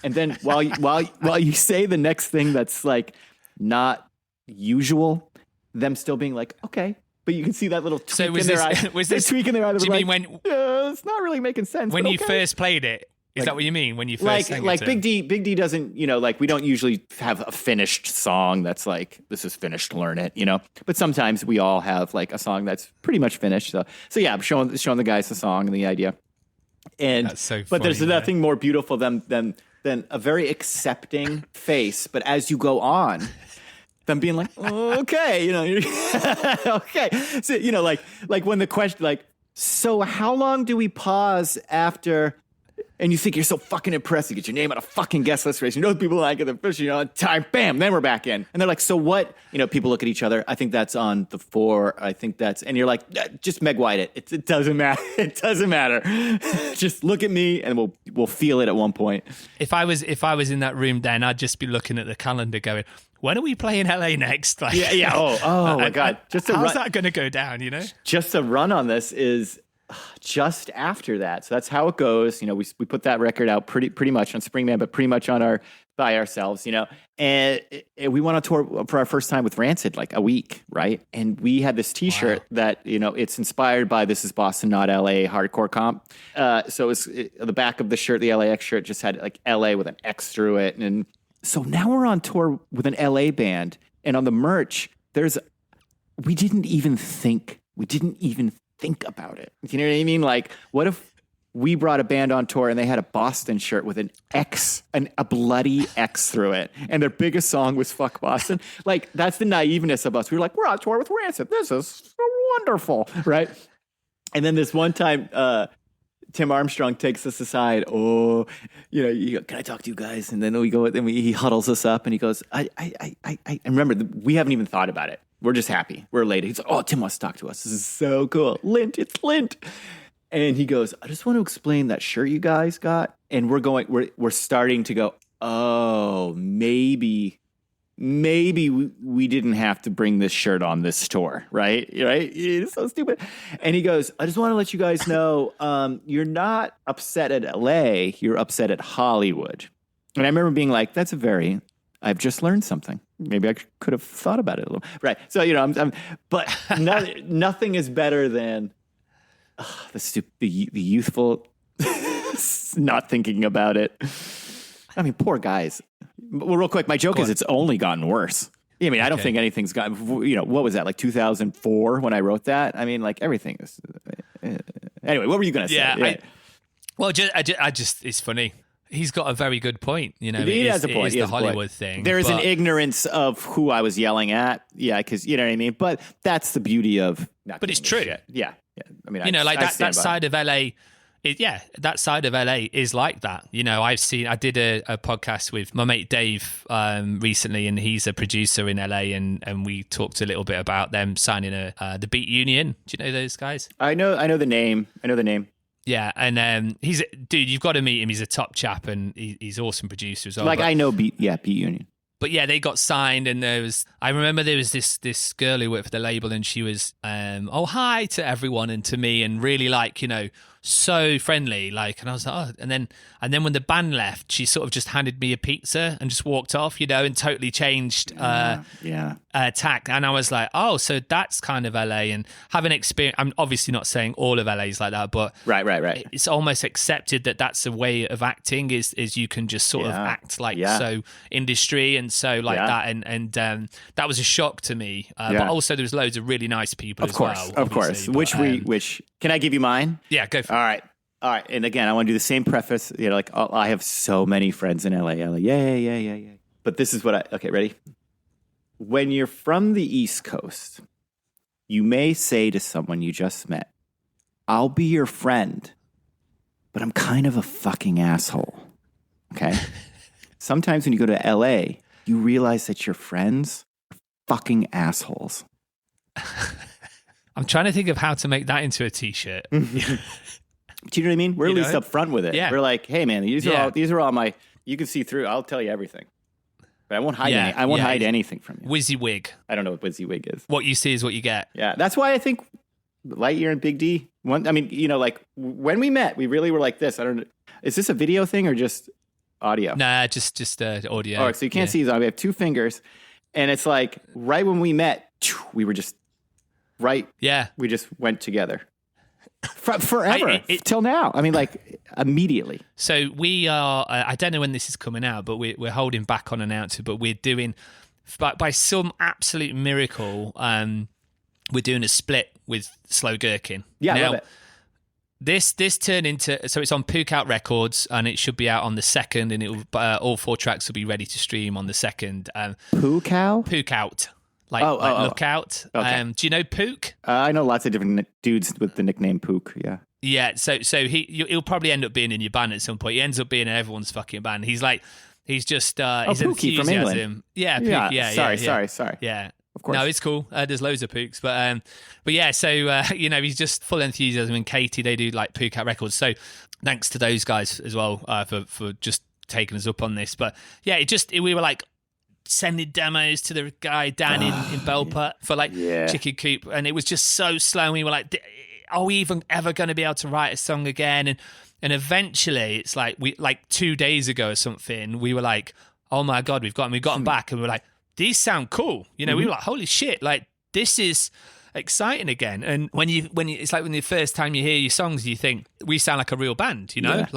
And then while you say the next thing that's like not usual, them still being like, okay. But you can see that little tweak in their eye. Was this tweak in their eye? Do you mean like, when it's not really making sense? When you first played it? Is that what you mean when you first sang it? Big D doesn't, like we don't usually have a finished song that's like, this is finished, learn it, But sometimes we all have like a song that's pretty much finished. So yeah, I'm showing the guys the song and the idea. And that's so funny, but there's nothing more beautiful than a very accepting face. But as you go on, them being like, oh, okay, okay. So, like when the question, like, so how long do we pause after? And you think you're so fucking impressed. You get your name on a fucking guest list race. People like it. The first, time, bam, then we're back in. And they're like, so what? People look at each other. I think that's on the 4. I think that's, and you're like, just McWane it. It doesn't matter. It doesn't matter. Just look at me and we'll feel it at one point. If I was in that room then, I'd just be looking at the calendar going, when are we playing LA next? Like, yeah. Oh my God. How's that going to go down, Just a run on this is just after that. So that's how it goes. We put that record out pretty much on Springman, but pretty much by ourselves, and we went on tour for our first time with Rancid, like a week. Right. And we had this t-shirt that, it's inspired by This Is Boston, Not LA hardcore comp. So the back of the shirt, the LAX shirt just had like LA with an X through it. And so now we're on tour with an LA band, and on the merch, we didn't even think about it. You know what I mean? Like, what if we brought a band on tour and they had a Boston shirt with an X, a bloody X through it, and their biggest song was Fuck Boston? Like, that's the naiveness of us. We were like, we're on tour with Rancid. This is so wonderful, right? And then this one time, Tim Armstrong takes us aside. Oh, can I talk to you guys? And then we go, he huddles us up and he goes, I remember, we haven't even thought about it. We're just happy. We're elated. He's like, oh, Tim wants to talk to us. This is so cool. It's Lint. And he goes, I just want to explain that shirt you guys got. And we're starting to go, oh, maybe maybe we didn't have to bring this shirt on this tour, right? Right? It's so stupid. And he goes, I just want to let you guys know, you're not upset at LA, you're upset at Hollywood. And I remember being like, I've just learned something. Maybe I could have thought about it a little. Right. So, but nothing is better than the youthful not thinking about it. I mean, poor guys. Well, real quick, my joke is it's only gotten worse. I mean, I don't think anything's gotten, what was that, like 2004 when I wrote that? I mean, like everything is. Anyway, what were you going to say? I just, it's funny. He's got a very good point. He has a point. It is the Hollywood thing. There is an ignorance of who I was yelling at. Yeah, because you know what I mean? But that's the beauty of not. But it's true. Shit. Yeah. I mean, that side of LA. That side of LA is like that. I did a podcast with my mate Dave recently, and he's a producer in LA, and we talked a little bit about them signing the Beat Union. Do you know those guys? I know the name. Yeah, and dude, you've got to meet him. He's a top chap, and he's awesome producer as well. I know Beat Union. But yeah, they got signed, and I remember there was this girl who worked for the label, and she was hi to everyone and to me, and really so friendly, and I was like, and then when the band left, she sort of just handed me a pizza and just walked off, and totally changed tack. And I was like, oh, so that's kind of LA, and having experience. I'm obviously not saying all of LA is like that, but right. It's almost accepted that that's a way of acting is you can just sort of act like so industry and so like that, and that was a shock to me. But also there was loads of really nice people of course. Which can I give you mine? Yeah, go for it. All right. And again, I want to do the same preface. I have so many friends in LA. Yeah. But this is what okay, ready? When you're from the East Coast, you may say to someone you just met, I'll be your friend, but I'm kind of a fucking asshole. Okay? Sometimes when you go to LA, you realize that your friends are fucking assholes. I'm trying to think of how to make that into a t-shirt. Do you know what I mean? We're at least up front with it. Yeah. We're like, hey man, these are all my, you can see through. I'll tell you everything. But I won't hide hide anything from you. WYSIWYG. I don't know what WYSIWYG is. What you see is what you get. Yeah. That's why I think Lightyear and Big D, when we met, we really were like this. I don't know. Is this a video thing or just audio? Nah, just audio. All right, so you can't see these. We have two fingers. And it's like right when we met, we were just we just went together. Forever till now. I mean, immediately. So we are. I don't know when this is coming out, but we're holding back on announcing. But we're doing, by some absolute miracle, we're doing a split with Slow Gherkin. Yeah, I love it. This turned into, so it's on Pook Out Records, and it should be out on the 2nd, and it will all 4 tracks will be ready to stream on the 2nd. Pook Out. Look out. Okay. Do you know Pook? I know lots of different dudes with the nickname Pook. Yeah. Yeah. So he'll probably end up being in your band at some point. He ends up being in everyone's fucking band. He's just his Pookie from England. Yeah. Pook, yeah. Sorry. Yeah. Of course. No, it's cool. There's loads of Pooks, but yeah. So he's just full enthusiasm. And Katie, they do Pook Out Records. So thanks to those guys as well for just taking us up on this. But yeah, we were sending demos to the guy Dan in Belper for Chicken Coop, and it was just so slow. And we were like, are we even ever going to be able to write a song again? And eventually, it's we 2 days ago or something, we were like, oh my god, we've got them back, and we were like, these sound cool. We were like, holy shit, this is exciting again. And when it's when the first time you hear your songs, you think we sound like a real band, Yeah.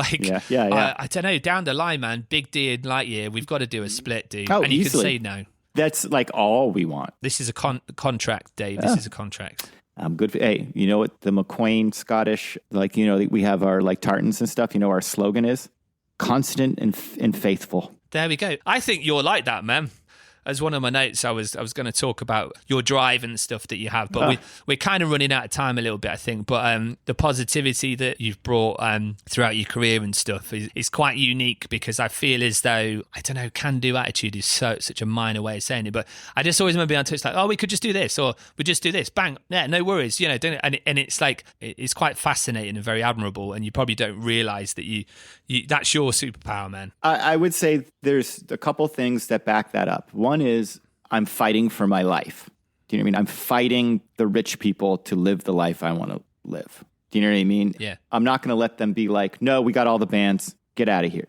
I don't know, down the line, man, Big D and Lightyear, we've got to do a split, dude. Oh, and you can say no. That's all we want. This is a contract, Dave. This is a contract. I'm good. Hey, you know what the McWane Scottish, we have our tartans and stuff. You know, our slogan is constant and faithful. There we go. I think you're like that, man. As one of my notes, I was going to talk about your drive and stuff that you have, but we're kind of running out of time a little bit, I think. But the positivity that you've brought throughout your career and stuff is quite unique, because I feel as though, I don't know, can-do attitude is such a minor way of saying it, but I just always remember being on touch we could just do this, or we just do this, bang, yeah, no worries, don't it? And it's it's quite fascinating and very admirable, and you probably don't realise that you that's your superpower, man. I would say there's a couple things that back that up. One One is I'm fighting for my life. Do you know what I mean? I'm fighting the rich people to live the life I want to live. Do you know what I mean? Yeah. I'm not going to let them be like, no, we got all the bands. Get out of here.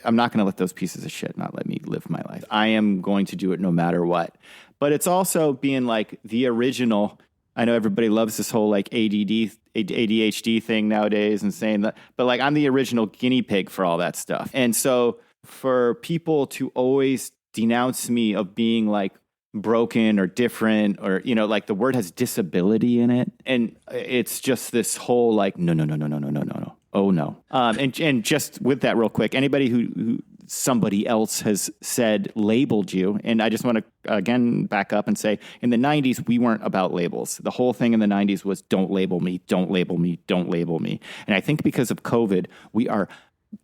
I'm not going to let those pieces of shit not let me live my life. I am going to do it no matter what. But it's also being like the original. I know everybody loves this whole like ADHD thing nowadays and saying that, but like I'm the original guinea pig for all that stuff. And so for people to always denounce me of being like broken or different, or, you know, like the word has disability in it. And it's just this whole like, no. Oh no. And just with that real quick, anybody who somebody else has said labeled you. And I just want to again back up and say in the 90s, we weren't about labels. The whole thing in the 90s was don't label me, don't label me, don't label me. And I think because of COVID, we are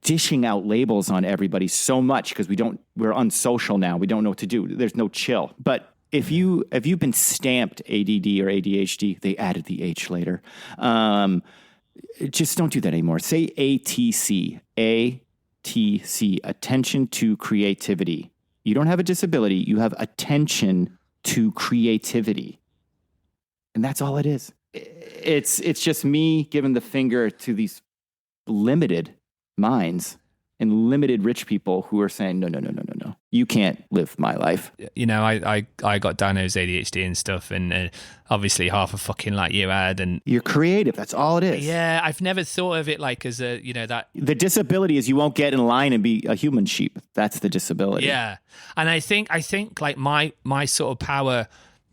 dishing out labels on everybody so much because we're unsocial now. We don't know what to do. There's no chill. But if you've been stamped ADD or ADHD, they added the H later. Just don't do that anymore. Say ATC, ATC, attention to creativity. You don't have a disability. You have attention to creativity. And that's all it is. It's just me giving the finger to these limited minds and limited rich people who are saying, no. You can't live my life. You know, I got diagnosed ADHD and stuff, and obviously half a fucking like you had, and you're creative. That's all it is. Yeah, I've never thought of it like as a, you know, that the disability is you won't get in line and be a human sheep. That's the disability. Yeah, and I think like my sort of power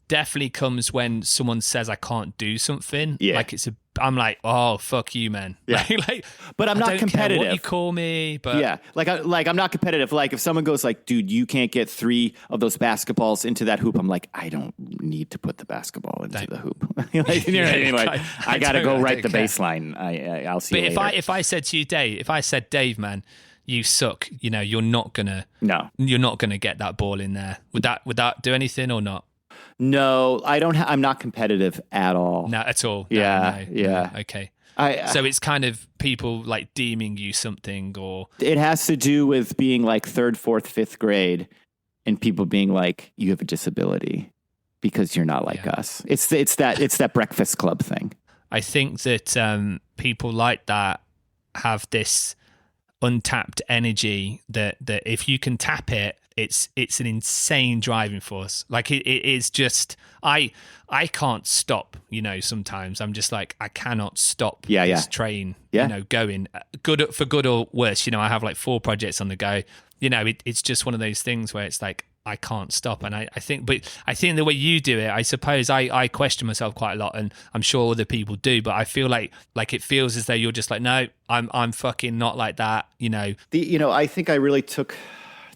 definitely comes when someone says I can't do something. Yeah, like I'm like, oh fuck you, man. Yeah, like, but I'm not competitive. Care what you call me, but yeah, I'm not competitive. Like if someone goes like, dude, you can't get 3 of those basketballs into that hoop, I'm like, I don't need to put the basketball into the hoop. Like, you know what I mean? Like, I got to go right the baseline. I'll see. But you later. If I said to you, Dave, man, you suck. You know, you're not gonna get that ball in there. Would that do anything or not? No, I don't. I'm not competitive at all. No, at all. Yeah. No. Okay. So it's kind of people like deeming you something, or it has to do with being like 3rd, 4th, 5th grade, and people being like, "You have a disability because you're not like us." It's that Breakfast Club thing. I think that people like that have this untapped energy that if you can tap it, it's an insane driving force. Like it is just I can't stop. You know, sometimes I'm just like I cannot stop this train. You know, going for good or worse. You know, I have like 4 projects on the go. You know, it's just one of those things where it's like I can't stop. And I think the way you do it, I suppose I question myself quite a lot, and I'm sure other people do. But I feel like it feels as though you're just like, no, I'm fucking not like that. You know, I think I really took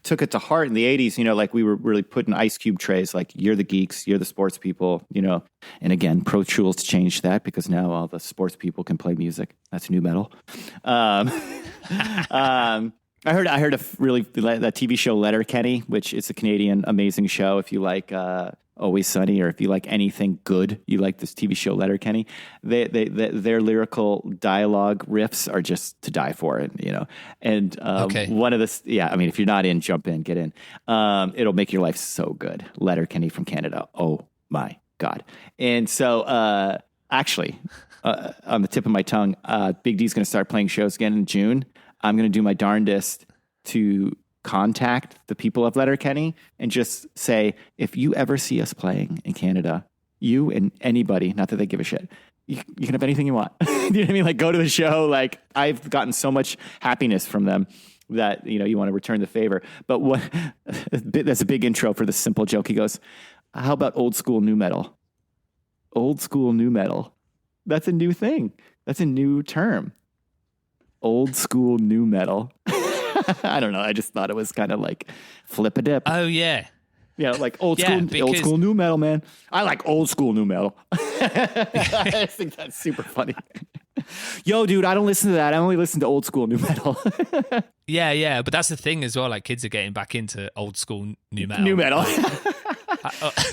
it to heart in the 80s, you know, like we were really putting ice cube trays, like you're the geeks, you're the sports people, you know. And again, Pro Tools changed that because now all the sports people can play music. That's new metal. I heard that TV show Letterkenny, which is a Canadian amazing show. If you like Always Sunny, or if you like anything good, you like this TV show Letterkenny. Their lyrical dialogue riffs are just to die for it, you know. And one of the I mean, if you're not in, jump in, get in. It'll make your life so good. Letterkenny from Canada. Oh my God! And so actually, on the tip of my tongue, Big D's going to start playing shows again in June. I'm going to do my darndest to contact the people of Letterkenny and just say, if you ever see us playing in Canada, you and anybody, not that they give a shit, you can have anything you want. You know what I mean? Like, go to the show. Like, I've gotten so much happiness from them that, you know, you want to return the favor. But that's a big intro for the simple joke. He goes, how about old school new metal? Old school new metal. That's a new thing. That's a new term. Old school new metal. I don't know. I just thought it was kind of like flip a dip. Oh yeah. Yeah, like old school new metal, man. I like old school new metal. I think that's super funny. Yo, dude, I don't listen to that. I only listen to old school new metal. Yeah, but that's the thing as well. Like, kids are getting back into old school new metal. New metal.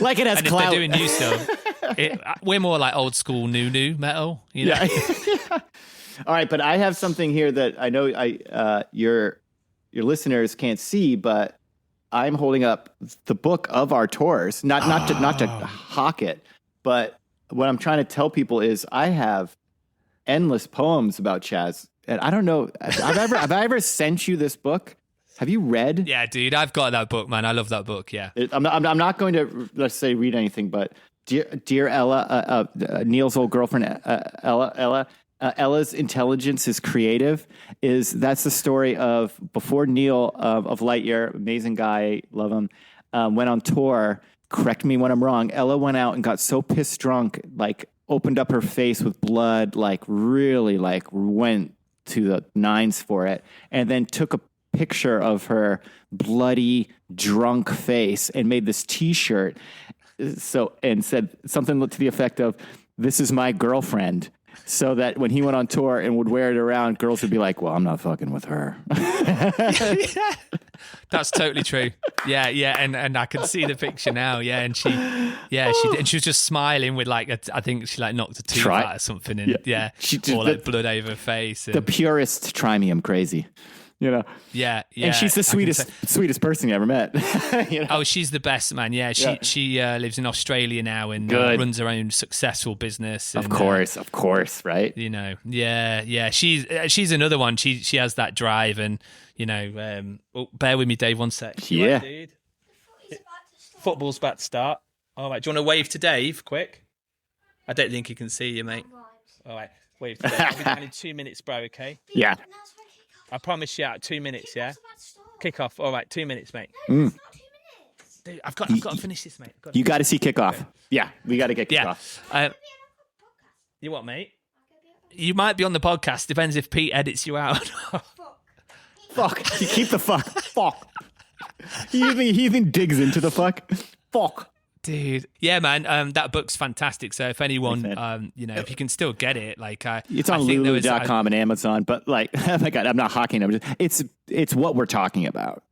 Like it has and clout. If they're doing new stuff, we're more like old school new metal. You know? Yeah. All right, but I have something here that I know your listeners can't see, but I'm holding up the book of our tours, not to hawk it, but what I'm trying to tell people is I have endless poems about Chaz. And I don't know, have I ever sent you this book? Have you read? Yeah, dude, I've got that book, man. I love that book. Yeah. I'm not going to, let's say, read anything, but dear Ella, Neil's old girlfriend, Ella's intelligence is creative. That's the story of before Neil of Lightyear, amazing guy, love him, went on tour. Correct me when I'm wrong. Ella went out and got so pissed drunk, like opened up her face with blood, like really like went to the nines for it, and then took a picture of her bloody drunk face and made this T-shirt. And said something to the effect of, "This is my girlfriend." So that when he went on tour and would wear it around, girls would be like, "Well, I'm not fucking with her." Yeah. That's totally true. Yeah, and I can see the picture now. Yeah, and she was just smiling with like I think she like knocked a tooth out or something, and she just, all like blood over her face. And, the purists try me, I'm crazy. You know. Yeah. And she's the sweetest person you ever met. You know? Oh, she's the best, man. Yeah, she lives in Australia now and runs her own successful business. And, of course, right? You know, yeah. She's another one. She has that drive, and you know. Bear with me, Dave. One sec. Yeah. Right, dude? Football's about to start. All right. Do you want to wave to Dave, quick? I don't think he can see you, mate. All right, wave to Dave. I'll be down in 2 minutes, bro. Okay. Yeah. I promise you, 2 minutes, yeah? Kick off. All right, 2 minutes, mate. Dude, I've got to finish this, mate. You got to see kickoff. Okay. Yeah, we got to get kickoff. You what, mate? You might be on the podcast. Depends if Pete edits you out. Fuck. You keep the fuck. Fuck. He even digs into the fuck. Fuck. Dude, yeah, man, that book's fantastic. So if anyone, if you can still get it, like, it's on Lulu.com and Amazon. But like, oh my god, I'm not hawking. It's what we're talking about.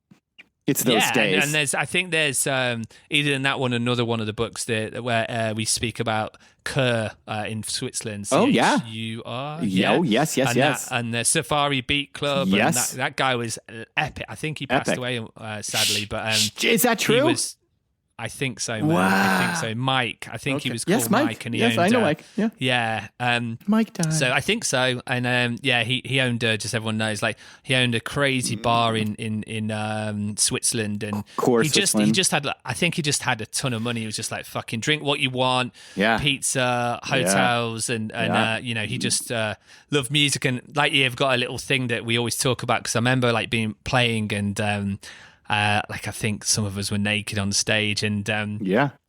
It's those days. And I think there's either in that one or another one of the books where we speak about Kerr in Switzerland. C-H-U-R. Yes. And the Safari Beat Club. Yes, and that guy was epic. I think he passed away sadly, but is that true? I think so, man. Wow. I think so. Mike. I think he was called Mike. And he owned, I know Mike. Yeah. Yeah. Mike died. So I think so. And he owned, just everyone knows, like he owned a crazy bar in Switzerland. And he just had, I think he just had a ton of money. He was just like, fucking drink what you want. Yeah. Pizza, hotels. And he just loved music. And like you've got a little thing that we always talk about, because I remember like playing and, like I think some of us were naked on stage, and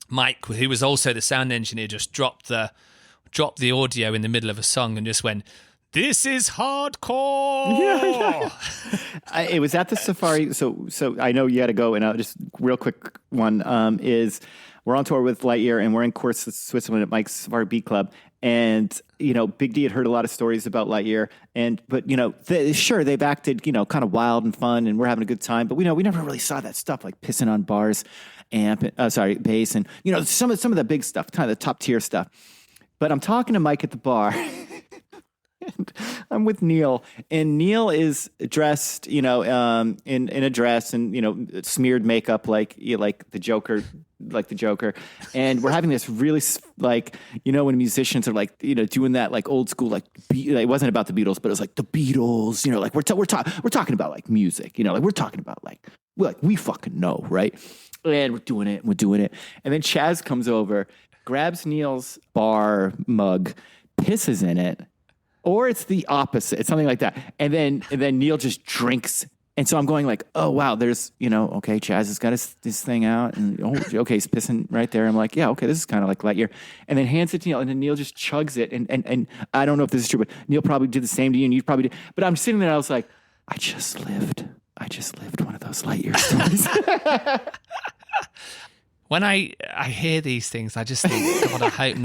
Mike, who was also the sound engineer, just dropped the audio in the middle of a song and just went, "This is hardcore." Yeah. It was at the Safari, so I know you had to go, and just real quick one is we're on tour with Lightyear, and we're in Switzerland at Mike's Safari Beat Club. And, Big D had heard a lot of stories about Lightyear. But they've acted, kind of wild and fun, and we're having a good time. But we never really saw that stuff, like pissing on bars, bass, and, some of the big stuff, kind of the top tier stuff. But I'm talking to Mike at the bar. And I'm with Neil, and Neil is dressed, in a dress and, smeared makeup like the Joker. And we're having this really when musicians are like, doing that like old school, like it wasn't about the Beatles, but it was like the Beatles, like we're talking about like music, like we're talking about like we fucking know, right? And we're doing it. And then Chaz comes over, grabs Neil's bar mug, pisses in it. Or it's the opposite. It's something like that. And then Neil just drinks. And so I'm going like, oh, wow, there's, okay, Chaz has got this thing out. And, okay, he's pissing right there. I'm like, yeah, okay, this is kind of like Lightyear. And then hands it to Neil. And then Neil just chugs it. And I don't know if this is true, but Neil probably did the same to you. And you probably did. But I'm sitting there, I was like, I just lived one of those Lightyear stories. When I hear these things, I just think, God, I hope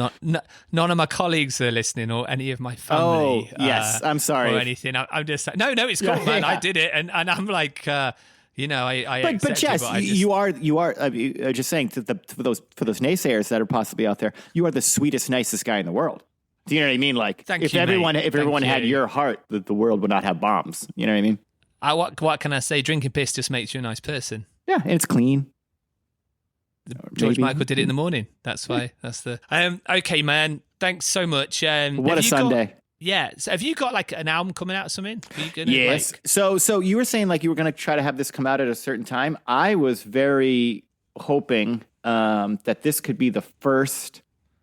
none of my colleagues are listening, or any of my family. Oh, yes, I'm sorry. Or anything. I'm just like, no, it's cool, man. I did it, and I'm like, I But Chaz, you are. I mean, just saying for those naysayers that are possibly out there, you are the sweetest, nicest guy in the world. Do you know what I mean? Like, if everyone had your heart, the world would not have bombs. You know what I mean? What can I say? Drinking piss just makes you a nice person. Yeah, and it's clean. George Michael did it in the morning. That's why. That's the. Okay, man. Thanks so much. What a Sunday. So have you got like an album coming out or something? Are you gonna, yes. So you were saying like you were going to try to have this come out at a certain time. I was very hoping that this could be the first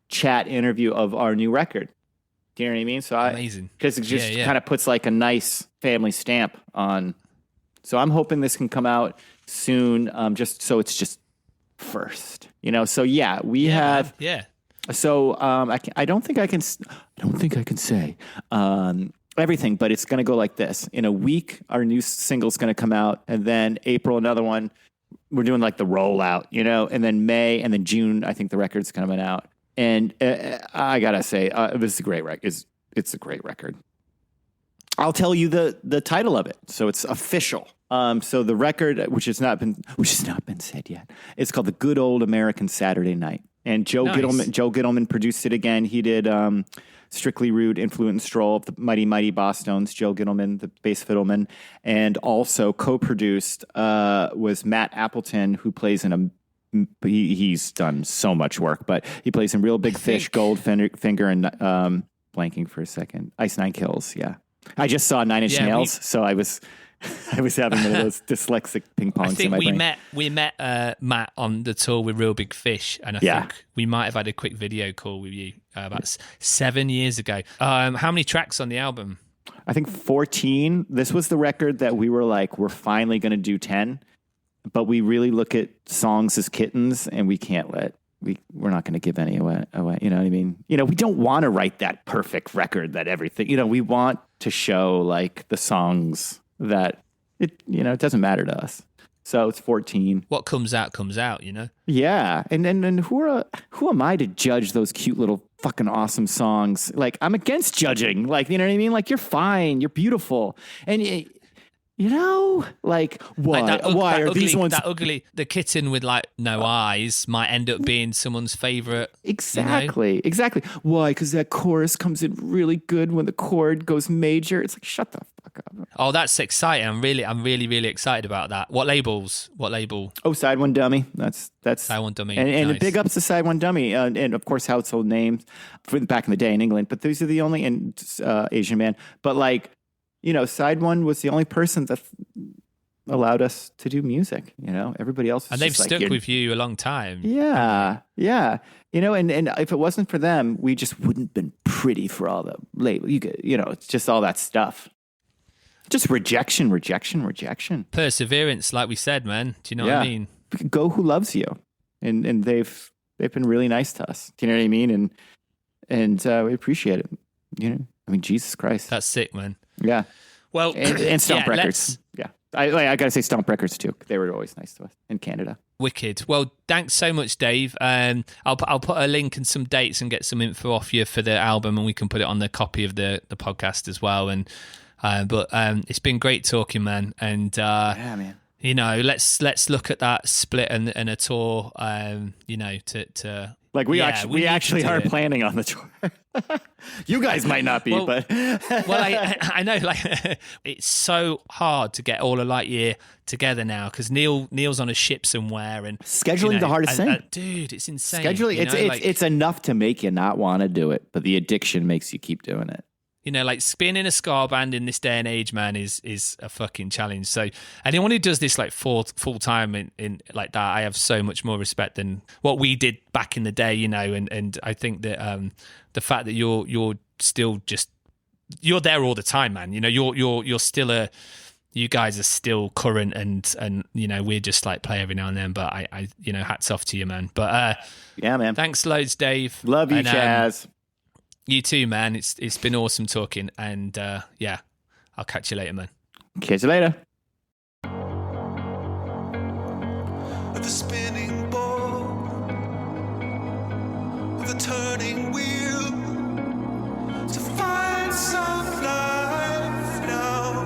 chat interview of our new record. Do you know what I mean? So amazing. Because it just kind of puts like a nice family stamp on. So I'm hoping this can come out soon. Just so it's just first, So we have. Yeah. So I don't think I can say everything, but it's going to go like this. In a week, our new single's going to come out, and then April, another one. We're doing like the rollout, and then May, and then June, I think the record's coming out. And I gotta say, this is a great record. It's a great record. I'll tell you the title of it, so it's official. So the record, which has not been said yet, it's called The Good Old American Saturday Night. And Joe Gittleman produced it again. He did Strictly Rude, Influent and Stroll of the Mighty Mighty Bosstones, Joe Gittleman, the bass fiddleman, and also co-produced was Matt Appleton, who plays in he's done so much work, but he plays in Real Big Fish, Goldfinger, and blanking for a second, Ice Nine Kills. Yeah, I just saw Nine Inch Nails, so I was having one of those dyslexic ping pongs. I think in my brain. we met Matt on the tour with Real Big Fish, and I think we might have had a quick video call with you about 7 years ago. How many tracks on the album? I think 14. This was the record that we were like, we're finally going to do 10, but we really look at songs as kittens, and we can't we're not going to give any away. You know what I mean? We don't want to write that perfect record that everything, we want to show like the songs that it doesn't matter to us. So it's 14. What comes out, Yeah. And who am I to judge those cute little fucking awesome songs? Like, I'm against judging. Like, you know what I mean? Like, you're fine. You're beautiful. And like, why? Why are these ones that ugly? The kitten with like no eyes might end up being someone's favorite. Exactly. Why? Because that chorus comes in really good when the chord goes major. It's like, shut the fuck up. Oh, that's exciting. I'm really excited about that. What label? Oh, Side One Dummy. That's Side One Dummy. And nice. big ups to Side One Dummy, and of course Household Names for back in the day in England. But these are the only Asian man. But like. Side One was the only person that allowed us to do music. Everybody else, and they've stuck with you a long time. Yeah. And if it wasn't for them, we just wouldn't have been pretty for all the label. It's just all that stuff. Just rejection. Perseverance, like we said, man. Do you know what I mean? Go who loves you, and they've been really nice to us. Do you know what I mean? And we appreciate it. Jesus Christ, that's sick, man. Yeah. Well, and Stomp Records. Yeah. I got to say Stomp Records too. They were always nice to us in Canada. Wicked. Well, thanks so much, Dave. I'll put a link and some dates and get some info off you for the album, and we can put it on the copy of the podcast as well. And but it's been great talking, man. And man. Let's look at that split and a tour. To like we actually are planning on the tour. You guys might not be, but I know, like it's so hard to get all of Lightyear together now because Neil's on a ship somewhere and scheduling the hardest thing, dude. It's insane. Scheduling, it's enough to make you not want to do it, but the addiction makes you keep doing it. Like spinning in a ska band in this day and age, man, is a fucking challenge. So anyone who does this like full time in like that, I have so much more respect than what we did back in the day, and I think that the fact that you're still you're there all the time, man. You're still you guys are still current and we're just like play every now and then, but I hats off to you, man. But yeah, man. Thanks loads, Dave. Love you, Chaz. You too, man. It's been awesome talking, and I'll catch you later, man. Catch you later. The spinning ball, the turning wheel, to find some life now.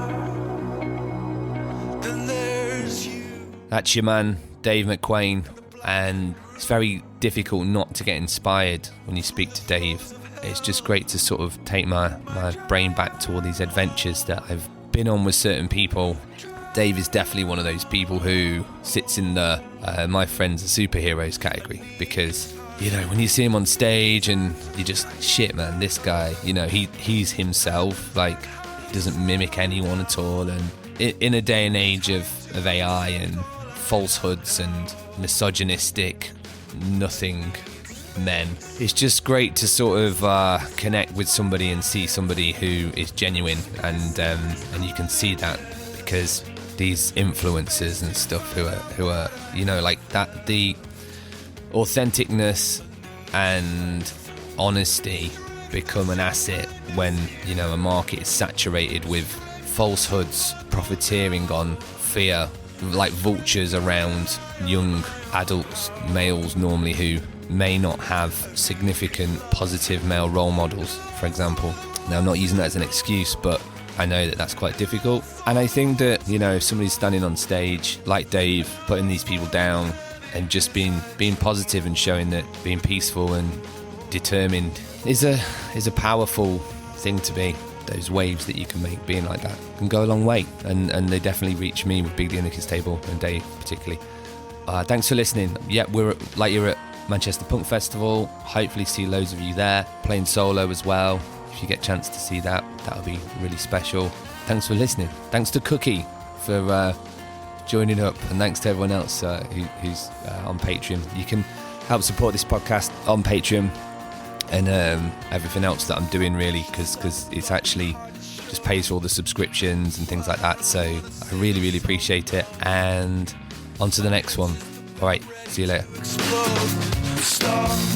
Then there's you. That's your man, Dave McWane, and it's very difficult not to get inspired when you speak to Dave. It's just great to sort of take my brain back to all these adventures that I've been on with certain people. Dave is definitely one of those people who sits in the my friends are superheroes category, because, you know, when you see him on stage and you're just like, shit, man, this guy, you know, he's himself. Like, he doesn't mimic anyone at all. And in a day and age of AI and falsehoods and misogynistic nothing men, it's just great to sort of connect with somebody and see somebody who is genuine, and you can see that because these influencers and stuff who are you know, like that, the authenticness and honesty become an asset when, you know, a market is saturated with falsehoods, profiteering on fear, like vultures around young adults, males normally, who may not have significant positive male role models, for example. Now, I'm not using that as an excuse, but I know that that's quite difficult. And I think that, you know, if somebody's standing on stage like Dave, putting these people down and just being positive and showing that being peaceful and determined is a powerful thing to be. Those waves that you can make being like that can go a long way, and they definitely reach me with Big D and Nicky's Table, and Dave particularly. Thanks for listening. Yeah, we're at Manchester Punk Festival. Hopefully see loads of you there, playing solo as well. If you get a chance to see that, that'll be really special. Thanks for listening. Thanks to Cookie for joining up, and thanks to everyone else who's on Patreon. You can help support this podcast on Patreon and everything else that I'm doing, really, because it's actually just pays for all the subscriptions and things like that. So I really, really appreciate it. And on to the next one. All right, see you later. Explode, stop.